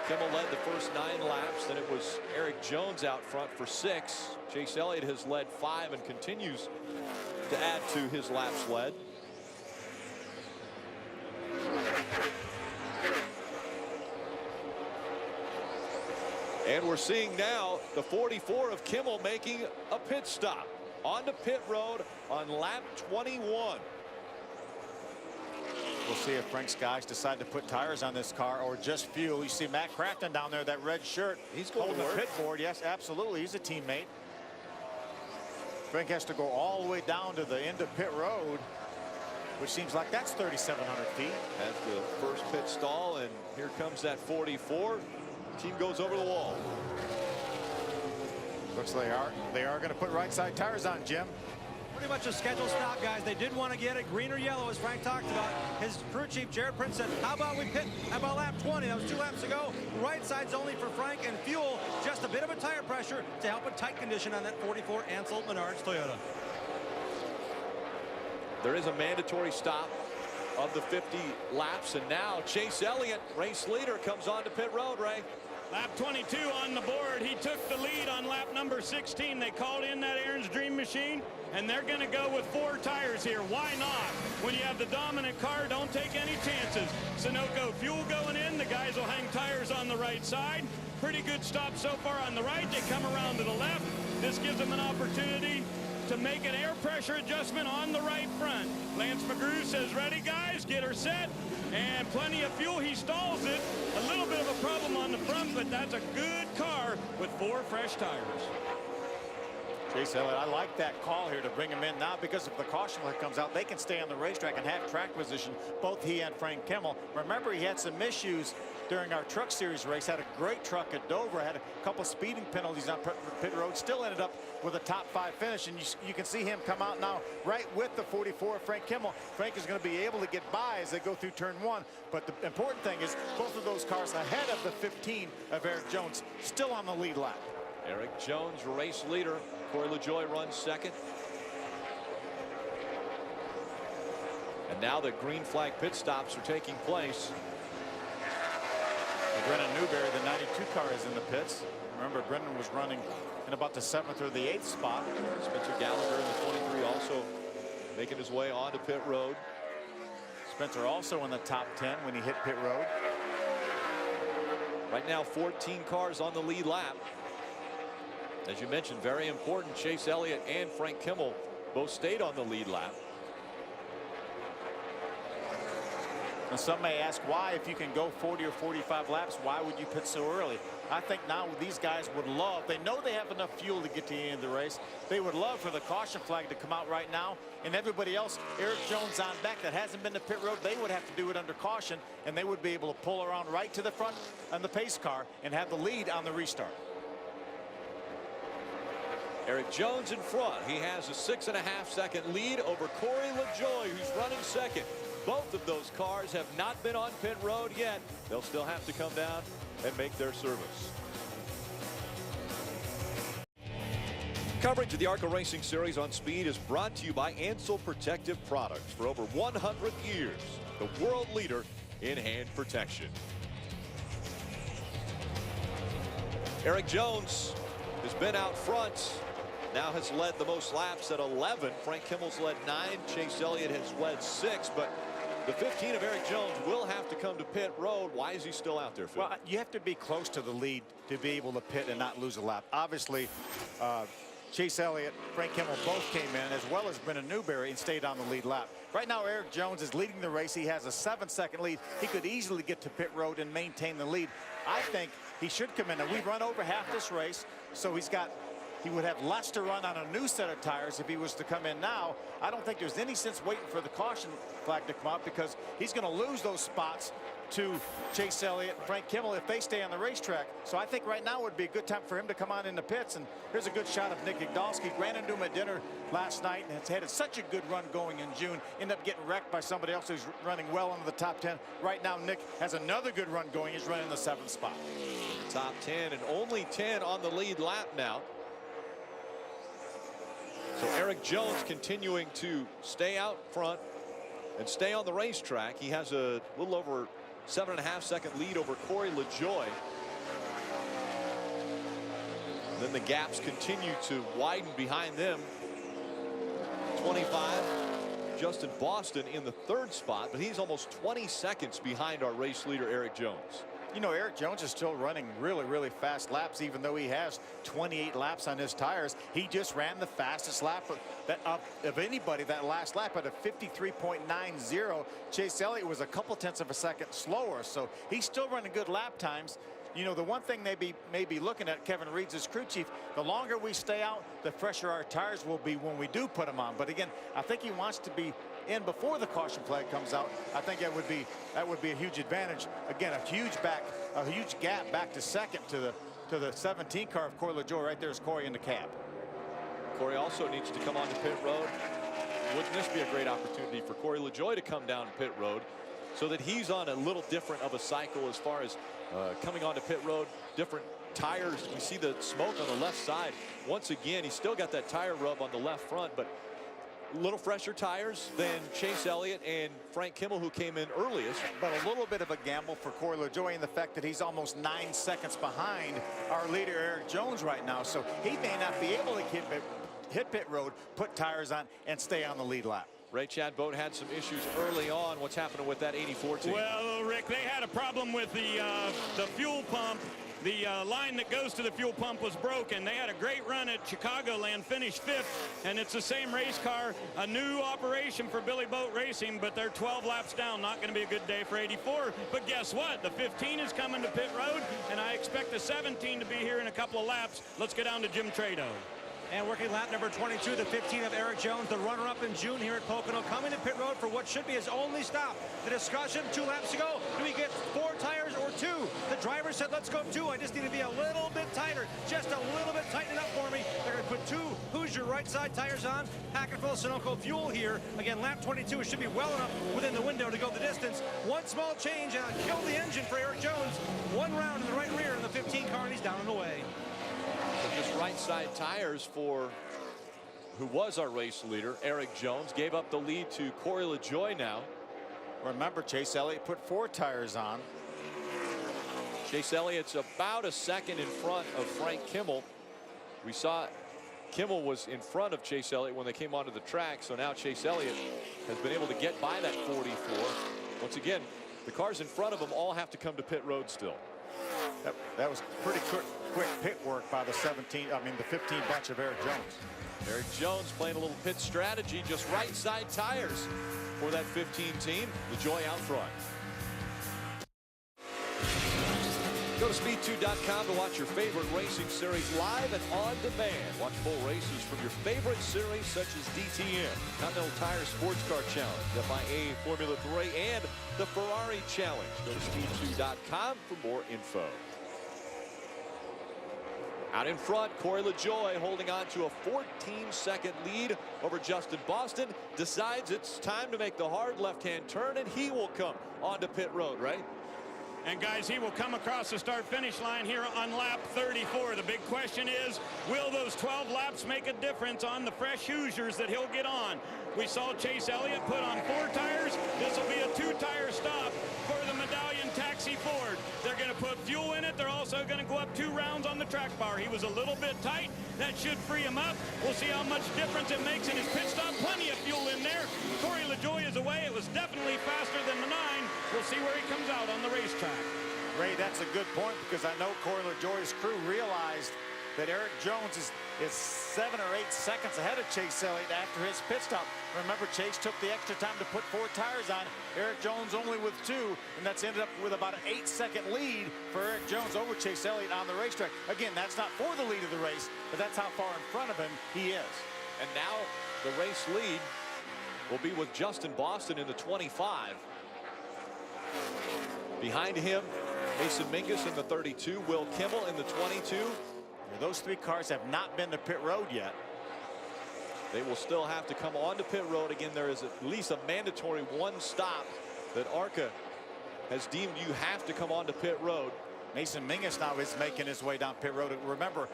Kimmel led the first 9 laps. Then it was Eric Jones out front for 6. Chase Elliott has led 5 and continues to add to his laps led. And we're seeing now the 44 of Kimmel making a pit stop onto pit road on lap 21. We'll see if Frank's guys decide to put tires on this car or just fuel. You see Matt Crafton down there, that red shirt. He's holding the pit board. Yes, absolutely. He's a teammate. Frank has to go all the way down to the end of pit road, which seems like that's 3,700 feet. Has the first pit stall, and here comes that 44. Team goes over the wall. Looks like they are going to put right side tires on, Jim. Pretty much a scheduled stop, guys. They did want to get it green or yellow, as Frank talked about. His crew chief, Jared Prince, said, how about we pit about lap 20? That was 2 laps ago. Right side's only for Frank, and fuel, just a bit of a tire pressure to help with tight condition on that 44 Ansel Menards Toyota. There is a mandatory stop of the 50 laps, and now Chase Elliott, race leader, comes on to pit road, Ray. Lap 22 on the board. He took the lead on lap number 16. They called in that Aaron's Dream Machine, and they're going to go with 4 tires here. Why not? When you have the dominant car, don't take any chances. Sunoco fuel going in. The guys will hang tires on the right side. Pretty good stop so far on the right. They come around to the left. This gives them an opportunity to make an air pressure adjustment on the right front. Lance McGrew says, ready, guys, get her set. And plenty of fuel. He stalls it. A little bit of a problem on the front, but that's a good car with 4 fresh tires. Chase Elliott, I like that call here to bring him in now, because if the caution light comes out, they can stay on the racetrack and have track position, both he and Frank Kimmel. Remember, he had some issues during our Truck Series race, had a great truck at Dover, had a couple speeding penalties on pit road, still ended up with a top 5 finish, and you can see him come out now right with the 44 of Frank Kimmel. Frank is going to be able to get by as they go through turn 1, but the important thing is both of those cars ahead of the 15 of Eric Jones, still on the lead lap. Eric Jones, race leader. Corey LaJoie runs second. And now the green flag pit stops are taking place. Brendan Newberry, the 92 car, is in the pits. Remember, Brendan was running in about the 7th or the 8th spot. Spencer Gallagher in the 23 also making his way onto pit road. Spencer also in the top 10 when he hit pit road. Right now 14 cars on the lead lap. As you mentioned, very important. Chase Elliott and Frank Kimmel both stayed on the lead lap. And some may ask why, if you can go 40 or 45 laps, why would you pit so early? I think now these guys would love, they know they have enough fuel to get to the end of the race. They would love for the caution flag to come out right now, and everybody else, Eric Jones on back that hasn't been to pit road, they would have to do it under caution, and they would be able to pull around right to the front on the pace car and have the lead on the restart. Eric Jones in front. He has a 6.5-second lead over Corey LaJoie, who's running second. Both of those cars have not been on pit road yet. They'll still have to come down and make their service. Coverage of the ARCA Racing Series on Speed is brought to you by Ansel Protective Products. For over 100 years, the world leader in hand protection. Eric Jones has been out front. Now has led the most laps at 11. Frank Kimmel's led 9. Chase Elliott has led 6. But the 15 of Eric Jones will have to come to pit road. Why is he still out there, Phil? Well, you have to be close to the lead to be able to pit and not lose a lap. Obviously, Chase Elliott, Frank Kimmel both came in, as well as Brennan Newberry, and stayed on the lead lap. Right now, Eric Jones is leading the race. He has a 7-second lead. He could easily get to pit road and maintain the lead. I think he should come in. Now, we've run over half this race, so he would have less to run on a new set of tires if he was to come in now. I don't think there's any sense waiting for the caution flag to come out, because he's going to lose those spots to Chase Elliott, Frank Kimmel, if they stay on the racetrack. So I think right now would be a good time for him to come on in the pits. And here's a good shot of Nick Igdalski. Ran into him at dinner last night and has had such a good run going in June. Ended up getting wrecked by somebody else who's running well into the top 10. Right now, Nick has another good run going. He's running the 7th spot. Top 10 and only 10 on the lead lap now. So Eric Jones continuing to stay out front and stay on the racetrack. He has a little over 7.5-second lead over Corey LaJoie. Then the gaps continue to widen behind them. 25, Justin Boston in the 3rd spot, but he's almost 20 seconds behind our race leader, Eric Jones. You know, Eric Jones is still running really fast laps, even though he has 28 laps on his tires. He just ran the fastest lap of anybody that last lap at a 53.90. Chase Elliott was a couple tenths of a second slower, so he's still running good lap times. You know, the one thing they may be looking at, Kevin Reed's his crew chief, the longer we stay out, the fresher our tires will be when we do put them on. But again, I think he wants to be in before the caution flag comes out. I think that would be a huge advantage. Again, a huge gap back to second to the 17 car of Corey LaJoie. Right there is Corey in the cab. Corey also needs to come onto pit road. Wouldn't this be a great opportunity for Corey LaJoie to come down pit road, so that he's on a little different of a cycle as far as coming onto pit road, different tires. We see the smoke on the left side. Once again, he's still got that tire rub on the left front, but a little fresher tires than Chase Elliott and Frank Kimmel, who came in earliest. But a little bit of a gamble for Corey LaJoie in the fact that he's almost 9 seconds behind our leader, Eric Jones, right now. So he may not be able to hit pit road, put tires on, and stay on the lead lap. Ray Chadboat had some issues early on. What's happening with that 84 team? Well, Rick, they had a problem with the fuel pump. The line that goes to the fuel pump was broken. They had a great run at Chicagoland, finished 5th, and it's the same race car, a new operation for Billy Boat Racing, but they're 12 laps down. Not going to be a good day for 84. But guess what? The 15 is coming to pit road, and I expect the 17 to be here in a couple of laps. Let's get down to Jim Trado. And working lap number 22, the 15 of Eric Jones, the runner-up in June here at Pocono, coming to pit road for what should be his only stop. The discussion 2 laps ago, do we get 4 tires or 2? The driver said, let's go 2. I just need to be a little bit tighter, just a little bit tighten it up for me. They're going to put 2 Hoosier right side tires on, packet full of Sunoco fuel here. Again, lap 22 should be well enough within the window to go the distance. One small change and I'll kill the engine for Eric Jones. 1 round in the right rear in the 15 car, and he's down and away. So just right side tires for who was our race leader, Eric Jones. Gave up the lead to Corey LaJoie now. Remember, Chase Elliott put 4 tires on. Chase Elliott's about a second in front of Frank Kimmel. We saw Kimmel was in front of Chase Elliott when they came onto the track, so now Chase Elliott has been able to get by that 44. Once again, the cars in front of him all have to come to pit road still. That was pretty quick pit work by the 15 bunch of Eric Jones. Eric Jones playing a little pit strategy, just right side tires for that 15 team. LaJoie out front. Go to speed2.com to watch your favorite racing series live and on demand. Watch full races from your favorite series such as DTM, Continental Tire Sports Car Challenge, FIA Formula 3, and the Ferrari Challenge. Go to speed2.com for more info. Out in front, Corey LaJoie holding on to a 14-second lead over Justin Boston. Decides it's time to make the hard left-hand turn, and he will come onto pit road, right? And guys, he will come across the start-finish line here on lap 34. The big question is, will those 12 laps make a difference on the fresh Hoosiers that he'll get on? We saw Chase Elliott put on 4 tires. This will be a 2-tire stop for the Medallion Taxi Ford. They're going to put fuel in it. They're also going to go up 2 rounds on the track bar. He was a little bit tight. That should free him up. We'll see how much difference it makes in his pit stop. Plenty of fuel in there. Corey LaJoie is away. It was definitely faster than the 9. We'll see where he comes out on the racetrack. Ray, that's a good point, because I know Corey LaJoie's crew realized that Eric Jones is 7 or 8 seconds ahead of Chase Elliott after his pit stop. Remember, Chase took the extra time to put 4 tires on. Eric Jones only with 2, and that's ended up with about an 8-second lead for Eric Jones over Chase Elliott on the racetrack. Again, that's not for the lead of the race, but that's how far in front of him he is. And now the race lead will be with Justin Boston in the 25. Behind him, Mason Mingus in the 32, Will Kimmel in the 22. Those 3 cars have not been to pit road yet. They will still have to come onto pit road. Again, there is at least a mandatory 1 stop that ARCA has deemed you have to come onto pit road. Mason Mingus now is making his way down pit road. Remember,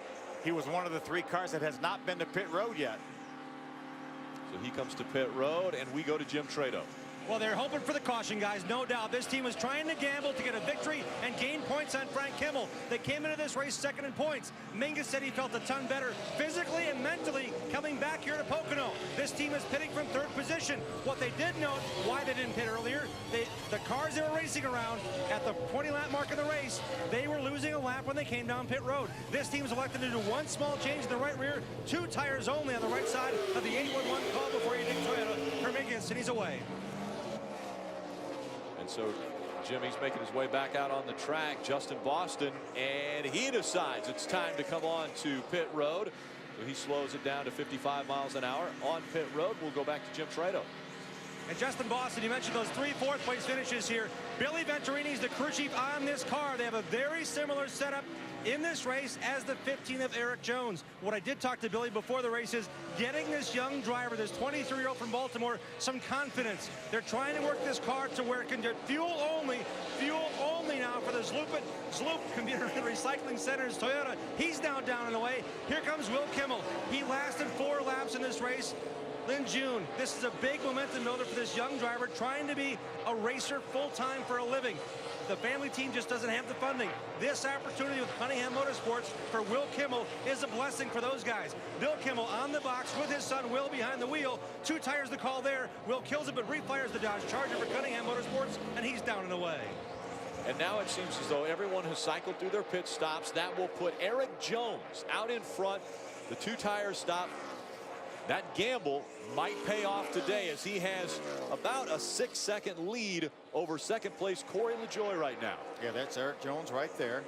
he was one of the 3 cars that has not been to pit road yet. So he comes to pit road, and we go to Jim Trado. Well, they're hoping for the caution, guys, no doubt. This team was trying to gamble to get a victory and gain points on Frank Kimmel. They came into this race second in points. Mingus said he felt a ton better physically and mentally coming back here to Pocono. This team is pitting from 3rd position. What they did note, why they didn't pit earlier, the cars they were racing around at the 20-lap mark of the race, they were losing a lap when they came down pit road. This team's elected to do 1 small change in the right rear, 2 tires only on the right side of the 811 call before you dig Toyota for Mingus, and he's away. And so Jimmy's making his way back out on the track. Justin Boston, and he decides it's time to come on to pit road. So he slows it down to 55 miles an hour on pit road. We'll go back to Jim Trado. And Justin Boston, you mentioned those 3 fourth-place finishes here. Billy Venturini's the crew chief on this car. They have a very similar setup in this race as the 15 of Eric Jones. What I did talk to Billy before the race is getting this young driver, this 23-year-old from Baltimore, some confidence. They're trying to work this car to where it can get fuel only now for the Sloop Computer and Recycling Center's Toyota. He's now down and away. Here comes Will Kimmel. He lasted 4 laps in this race. Lynn June, this is a big momentum builder for this young driver trying to be a racer full-time for a living. The family team just doesn't have the funding. This opportunity with Cunningham Motorsports for Will Kimmel is a blessing for those guys. Bill Kimmel on the box with his son Will behind the wheel. 2 tires the call there. Will kills it but refires the Dodge Charger for Cunningham Motorsports, and he's down and away. And now it seems as though everyone has cycled through their pit stops. That will put Eric Jones out in front. The 2-tire stop. That gamble might pay off today, as he has about a 6-second lead over 2nd place Corey LaJoie right now. Yeah, that's Eric Jones right there.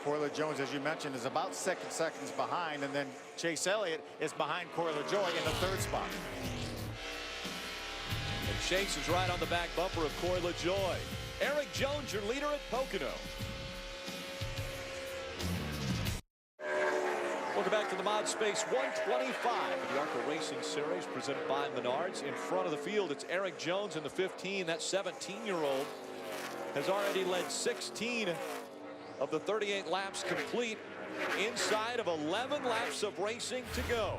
Corey LaJoie, as you mentioned, is about 6 seconds behind, and then Chase Elliott is behind Corey LaJoie in the 3rd spot. And Chase is right on the back bumper of Corey LaJoie. Eric Jones, your leader at Pocono. Welcome back to the ModSpace 125 of the ARCA Racing Series presented by Menards. In front of the field, it's Eric Jones in the 15. That 17-year-old has already led 16 of the 38 laps complete inside of 11 laps of racing to go.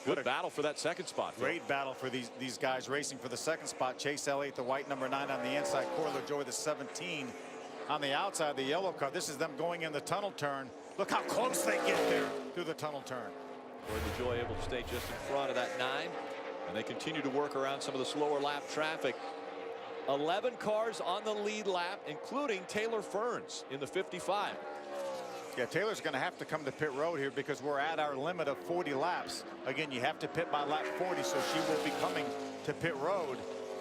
Good battle for that 2nd spot. Great battle for these guys racing for the 2nd spot. Chase Elliott, the white number 9 on the inside. Corey LaJoie, the 17 on the outside, the yellow car. This is them going in the tunnel turn. Look how close they get there through the tunnel turn. Corey LaJoie able to stay just in front of that 9. And they continue to work around some of the slower lap traffic. 11 cars on the lead lap, including Taylor Ferns in the 55. Yeah, Taylor's going to have to come to pit road here because we're at our limit of 40 laps. Again, you have to pit by lap 40, so she will be coming to pit road.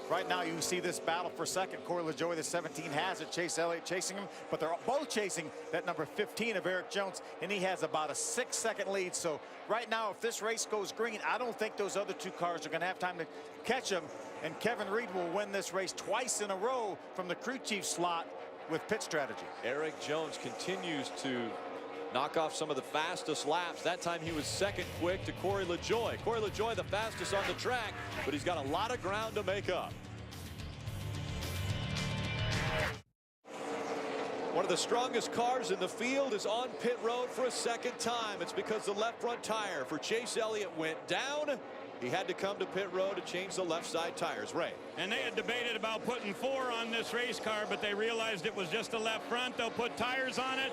Right now, you see this battle for second. Corey LaJoie, the 17, has it. Chase Elliott chasing him, but they're both chasing that number 15 of Eric Jones, and he has about a 6-second lead. So right now, if this race goes green, I don't think those other two cars are going to have time to catch him. And Kevin Reed will win this race twice in a row from the crew chief slot with pit strategy. Eric Jones continues to knock off some of the fastest laps. That time he was second quick to Corey LaJoie. Corey LaJoie the fastest on the track, but he's got a lot of ground to make up. One of the strongest cars in the field is on pit road for a second time. It's because the left front tire for Chase Elliott went down. He had to come to pit road to change the left side tires. Ray. And they had debated about putting 4 on this race car, but they realized it was just the left front. They'll put tires on it,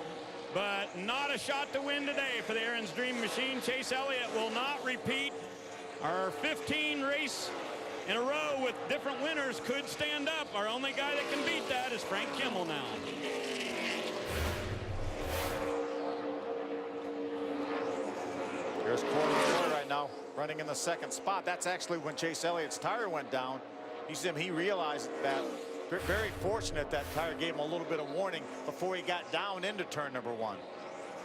but not a shot to win today for the Aaron's Dream Machine. Chase Elliott will not repeat. Our 15 race in a row with different winners could stand up. Our only guy that can beat that is Frank Kimmel now. Here's Corey LaJoie right now running in the second spot. That's actually when Chase Elliott's tire went down. You see him, he realized that. Very fortunate that tire gave him a little bit of warning before he got down into turn number 1.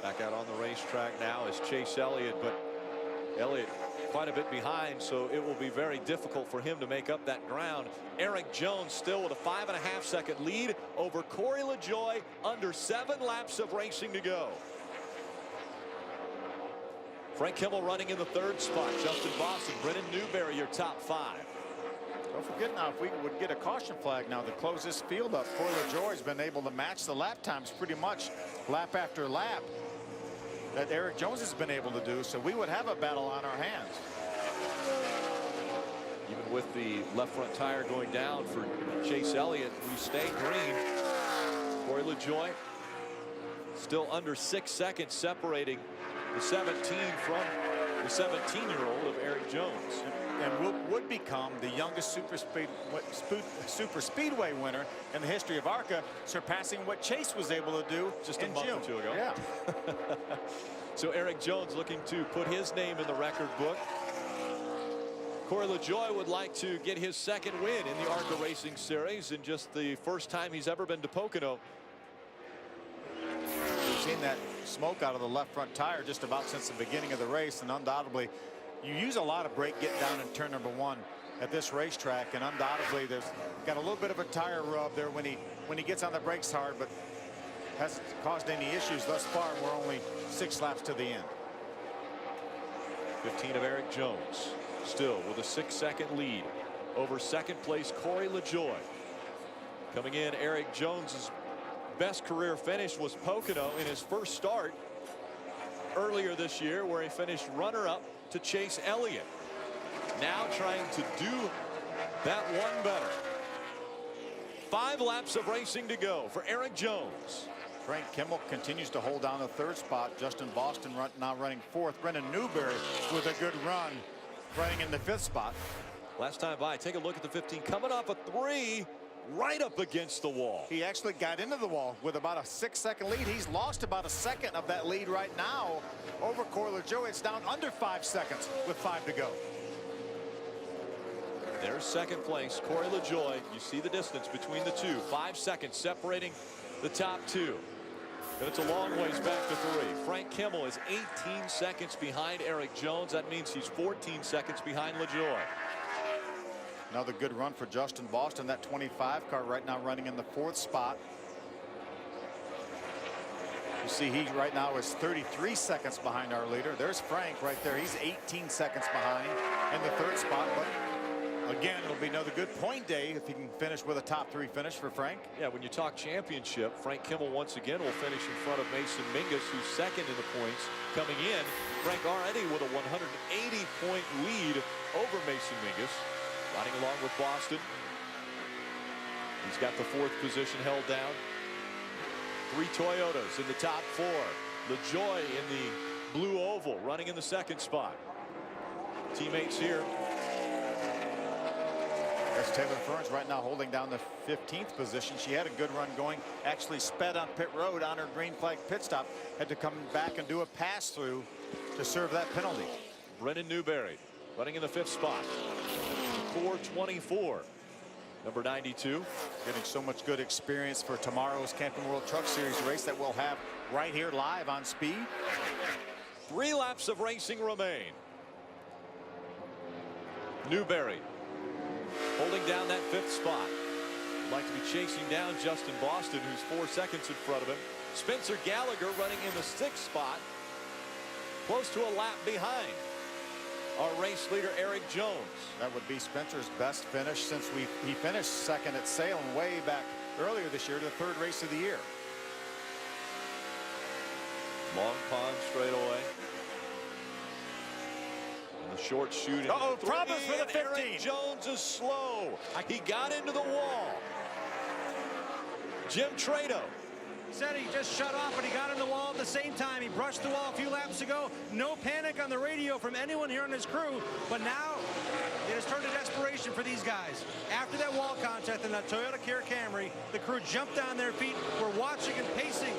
Back out on the racetrack now is Chase Elliott, but Elliott quite a bit behind, so it will be very difficult for him to make up that ground. Eric Jones still with a 5.5-second lead over Corey LaJoie, under 7 laps of racing to go. Frank Kimmel running in the 3rd spot. Justin Boston, Brennan Newberry, your top 5. Don't forget now, if we would get a caution flag now to close this field up, Corey LaJoie's been able to match the lap times pretty much lap after lap that Eric Jones has been able to do, so we would have a battle on our hands. Even with the left front tire going down for Chase Elliott, we stay green. Corey LaJoie still under 6 seconds separating the 17 from the 17-year-old of Eric Jones. And would become the youngest super speedway winner in the history of ARCA, surpassing what Chase was able to do just a month or two ago. Yeah. So Eric Jones looking to put his name in the record book. Corey LaJoie would like to get his 2nd win in the ARCA Racing Series, and just the first time he's ever been to Pocono. We've seen that smoke out of the left front tire just about since the beginning of the race, and undoubtedly you use a lot of brake getting down in turn number 1 at this racetrack, and undoubtedly there's got a little bit of a tire rub there when he gets on the brakes hard, but hasn't caused any issues thus far. We're only 6 laps to the end. 15 of Eric Jones, still with a 6-second lead over 2nd place Corey LaJoie. Coming in, Eric Jones's best career finish was Pocono in his first start earlier this year, where he finished runner-up to Chase Elliott. Now trying to do that one better. 5 laps of racing to go for Eric Jones. Frank Kimmel continues to hold down the 3rd spot. Justin Boston now running 4th. Brennan Newberry with a good run running in the 5th spot. Last time by, take a look at the 15 coming off a 3 right up against the wall. He actually got into the wall with about a 6-second lead. He's lost about a 2nd of that lead right now over Corey LaJoie. It's down under 5 seconds with 5 to go. There's 2nd place Corey LaJoie. You see the distance between the two, 5 seconds separating the top 2. But it's a long ways back to 3. Frank Kimmel is 18 seconds behind Eric Jones. That means he's 14 seconds behind LaJoie. Another good run for Justin Boston. That 25 car right now running in the 4th spot. You see he right now is 33 seconds behind our leader. There's Frank right there. He's 18 seconds behind in the 3rd spot. But again, it'll be another good point day if he can finish with a top 3 finish for Frank. Yeah, when you talk championship, Frank Kimmel once again will finish in front of Mason Mingus, who's 2nd in the points coming in. Frank already with a 180-point lead over Mason Mingus. Riding along with Boston. He's got the 4th position held down. 3 Toyotas in the top 4. LaJoie in the blue oval running in the 2nd spot. Teammates here. As As Taylor Ferns right now holding down the 15th position. She had a good run going, actually sped on pit road on her green flag pit stop, had to come back and do a pass through to serve that penalty. Brennan Newberry running in the 5th spot. 4:24. Number 92. Getting so much good experience for tomorrow's Camping World Truck Series race that we'll have right here live on Speed. 3 laps of racing remain. Newberry holding down that 5th spot. Would like to be chasing down Justin Boston, who's 4 seconds in front of him. Spencer Gallagher running in the 6th spot, close to a lap behind our race leader Eric Jones. That would be Spencer's best finish since he finished second at Salem way back earlier this year, the 3rd race of the year. Long Pond straightaway. And the short shoot. Problems for the 15. Eric Jones is slow. He got into the wall. Jim Trado said he just shut off, but he got in the wall at the same time. He brushed the wall a few laps ago. No panic on the radio from anyone here on his crew, but now it has turned to desperation for these guys. After that wall contact in that Toyota Care Camry, the crew jumped on their feet, were watching and pacing,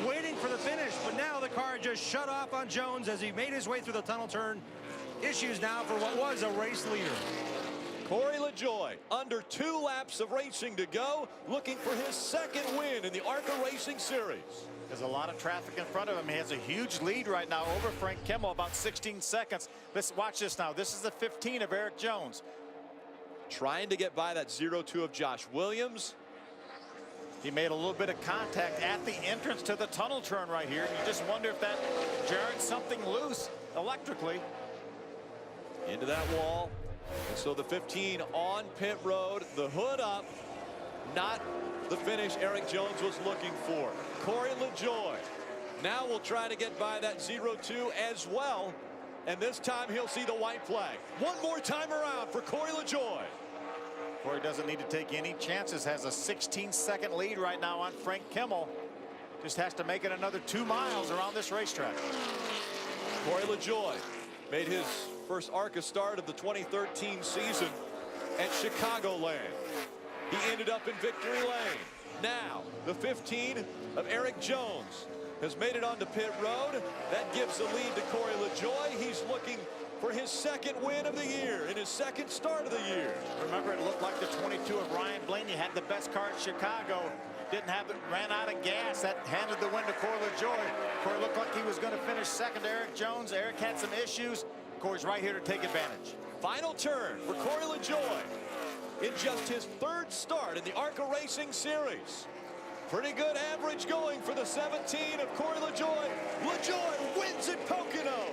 waiting for the finish, but now the car just shut off on Jones as he made his way through the tunnel turn. Issues now for what was a race leader. Corey LaJoie, under 2 laps of racing to go, looking for his 2nd win in the ARCA Racing Series. There's a lot of traffic in front of him. He has a huge lead right now over Frank Kimmel, about 16 seconds. Watch this now. This is the 15 of Eric Jones. Trying to get by that 0-2 of Josh Williams. He made a little bit of contact at the entrance to the tunnel turn right here. You just wonder if that jarred something loose electrically. Into that wall. And so the 15 on pit road, the hood up, not the finish Eric Jones was looking for. Corey LaJoie now will try to get by that 0-2 as well. And this time he'll see the white flag. One more time around for Corey LaJoie. Corey doesn't need to take any chances, has a 16-second lead right now on Frank Kimmel. Just has to make it another 2 miles around this racetrack. Corey LaJoie made his first ARCA start of the 2013 season at Chicagoland. He ended up in victory lane. Now, the 15 of Eric Jones has made it onto pit road. That gives the lead to Corey LaJoie. He's looking for his 2nd win of the year in his 2nd start of the year. Remember, it looked like the 22 of Ryan Blaney had the best car at Chicago. Didn't have it, ran out of gas. That handed the win to Corey LaJoie. Corey looked like he was going to finish 2nd to Eric Jones. Eric had some issues. Corey's right here to take advantage. Final turn for Corey LaJoie in just his 3rd start in the ARCA Racing Series. Pretty good average going for the 17 of Corey LaJoie. LaJoie wins at Pocono.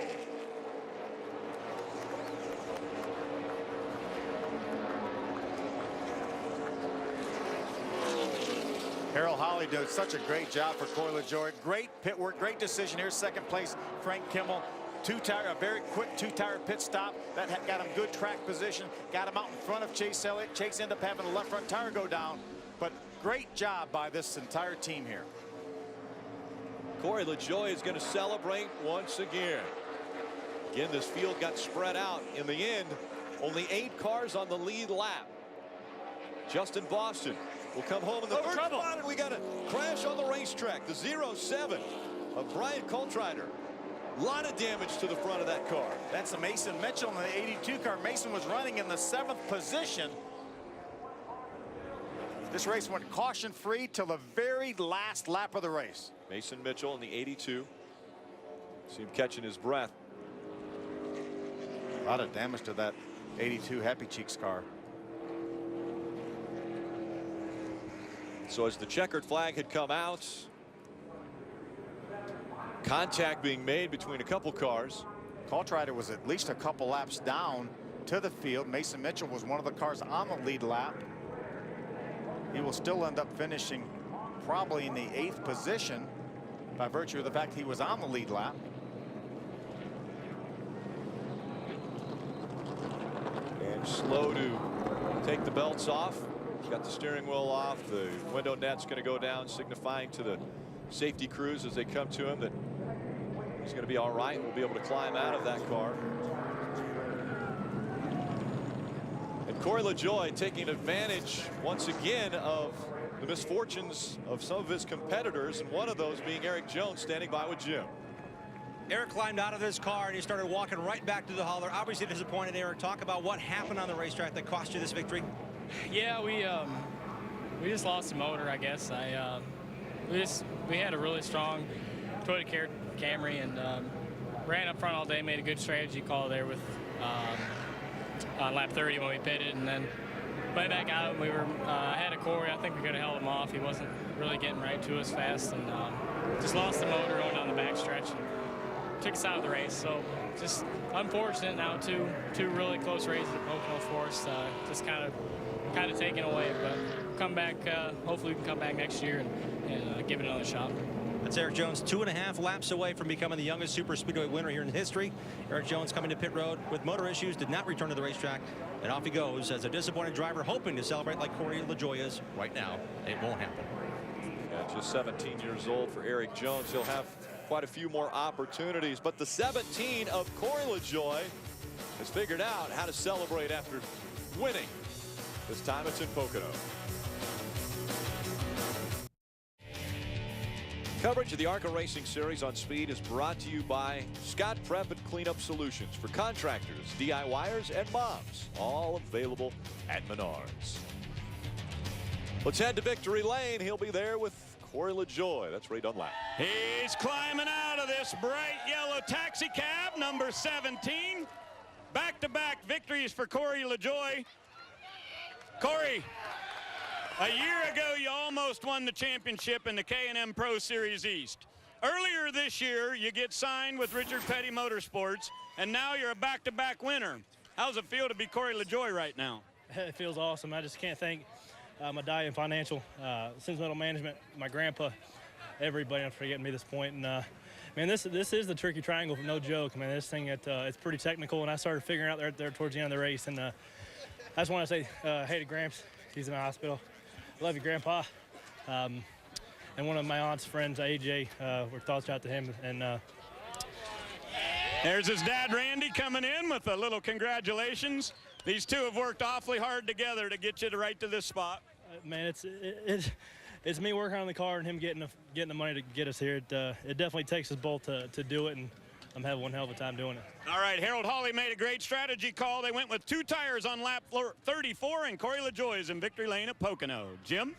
Harold Holly did such a great job for Corey LaJoie. Great pit work, great decision here. 2nd place, Frank Kimmel. A very quick 2-tire pit stop. That got him good track position. Got him out in front of Chase Elliott. Chase ended up having the left front tire go down. But great job by this entire team here. Corey LaJoie is going to celebrate once again. Again, this field got spread out. In the end, only 8 cars on the lead lap. Justin Boston will come home in the 3rd spot, and we got a crash on the racetrack. The 0-7 of Brian Coltrider. A lot of damage to the front of that car. That's a Mason Mitchell in the 82 car. Mason was running in the 7th position. This race went caution-free till the very last lap of the race. Mason Mitchell in the 82. See him catching his breath. A lot of damage to that 82 Happy Cheeks car. So as the checkered flag had come out, contact being made between a couple cars. Coltrider was at least a couple laps down to the field. Mason Mitchell was one of the cars on the lead lap. He will still end up finishing probably in the 8th position by virtue of the fact he was on the lead lap. And slow to take the belts off. Got the steering wheel off. The window net's going to go down, signifying to the safety crews as they come to him that he's going to be all right. We'll be able to climb out of that car. And Corey LaJoie taking advantage once again of the misfortunes of some of his competitors, and one of those being Eric Jones standing by with Jim. Eric climbed out of his car and he started walking right back to the hauler. Obviously disappointed. Eric, talk about what happened on the racetrack that cost you this victory. Yeah, we just lost the motor, I guess. We had a really strong Toyota Camry and ran up front all day, made a good strategy call there with on lap 30 when we pitted, and then went back out and we were ahead of Corey. I think we could have held him off. He wasn't really getting right to us fast, and just lost the motor going down the back stretch and took us out of the race. So just unfortunate now. Two really close races at Pocono for us, just kind of taken away, but come back. Hopefully we can come back next year and give it another shot. That's Eric Jones, 2.5 laps away from becoming the youngest super speedway winner here in history. Eric Jones coming to pit road with motor issues, did not return to the racetrack, and off he goes as a disappointed driver, hoping to celebrate like Corey LaJoie is right now. It won't happen. Yeah, just 17 years old for Eric Jones. He'll have quite a few more opportunities, but the 17 of Corey LaJoie has figured out how to celebrate after winning. This time it's in Pocono. Coverage of the ARCA Racing Series on Speed is brought to you by Scott Prep and Cleanup Solutions for contractors, DIYers, and moms. All available at Menards. Let's head to Victory Lane. He'll be there with Corey LaJoie. That's Ray Dunlap. He's climbing out of this bright yellow taxi cab, number 17. Back-to-back victories for Corey LaJoie. Corey, a year ago, you almost won the championship in the K&M Pro Series East. Earlier this year, you get signed with Richard Petty Motorsports, and now you're a back-to-back winner. How's it feel to be Corey LaJoie right now? It feels awesome. I just can't thank Medallion Financial, Sentimental Management, my grandpa, everybody for getting me to this point. And man, this is the tricky triangle, no joke. Man, this thing it's pretty technical, and I started figuring out there towards the end of the race. And I just want to say hey to Gramps. He's in the hospital. Love you, Grandpa. And one of my aunt's friends, AJ, we're thoughts out to him. And there's his dad, Randy, coming in with a little congratulations. These two have worked awfully hard together to get you right to this spot. Man, it's me working on the car and him getting the money to get us here. It definitely takes us both to do it, and I'm having one hell of a time doing it. All right, Harold Hawley made a great strategy call. They went with 2 tires on lap 34, and Corey LaJoie is in victory lane at Pocono. Jim?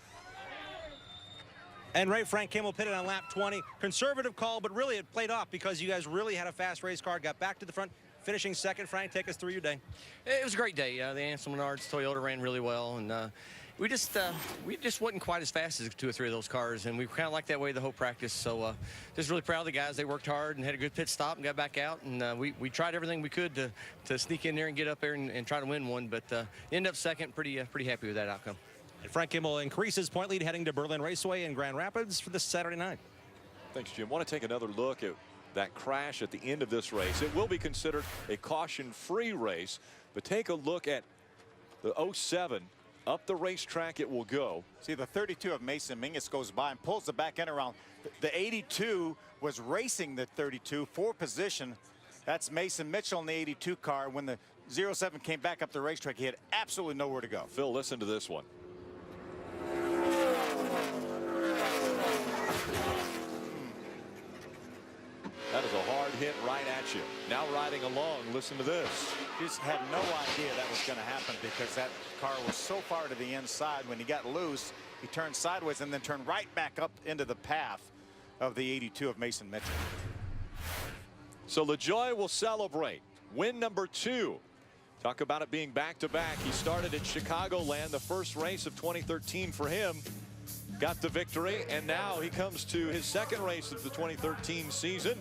And Frank Kimmel pitted on lap 20. Conservative call, but really it played off because you guys really had a fast race car, got back to the front, finishing second. Frank, take us through your day. It was a great day. The Ansel Menards Toyota ran really well, and we just wasn't quite as fast as 2 or 3 of those cars, and we kind of like that way the whole practice. So just really proud of the guys. They worked hard and had a good pit stop and got back out, and we tried everything we could to sneak in there and get up there and try to win one, but end up second. Pretty happy with that outcome. And Frank Kimmel increases point lead heading to Berlin Raceway in Grand Rapids for this Saturday night. Thanks, Jim. Want to take another look at that crash at the end of this race. It will be considered a caution-free race, but take a look at the 07. Up the racetrack it will go. See, the 32 of Mason Mingus goes by and pulls the back end around. The 82 was racing the 32 for position. That's Mason Mitchell in the 82 car. When the 07 came back up the racetrack, he had absolutely nowhere to go. Phil, listen to this one. That is a hard hit right at you. Now riding along, listen to this. Just had no idea that was going to happen because that car was so far to the inside. When he got loose, he turned sideways and then turned right back up into the path of the 82 of Mason Mitchell. So LaJoie will celebrate. Win number 2. Talk about it being back-to-back. He started in Chicagoland, the first race of 2013 for him. Got the victory, and now he comes to his second race of the 2013 season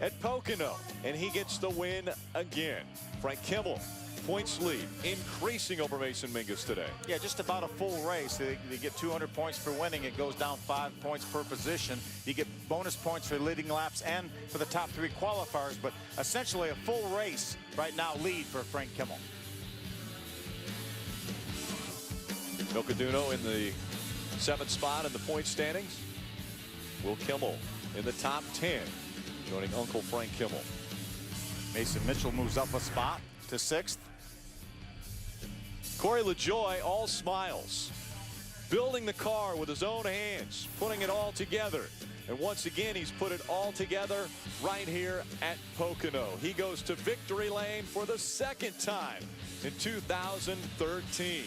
at Pocono, and he gets the win again. Frank Kimmel, points lead, increasing over Mason Mingus today. Yeah, just about a full race. They get 200 points for winning. It goes down 5 points per position. You get bonus points for leading laps and for the top 3 qualifiers, but essentially a full race right now lead for Frank Kimmel. Milcaduno in the 7th spot in the point standings. Will Kimmel in the top 10, joining Uncle Frank Kimmel. Mason Mitchell moves up a spot to 6th. Corey LaJoie, all smiles, building the car with his own hands, putting it all together. And once again, he's put it all together right here at Pocono. He goes to victory lane for the second time in 2013.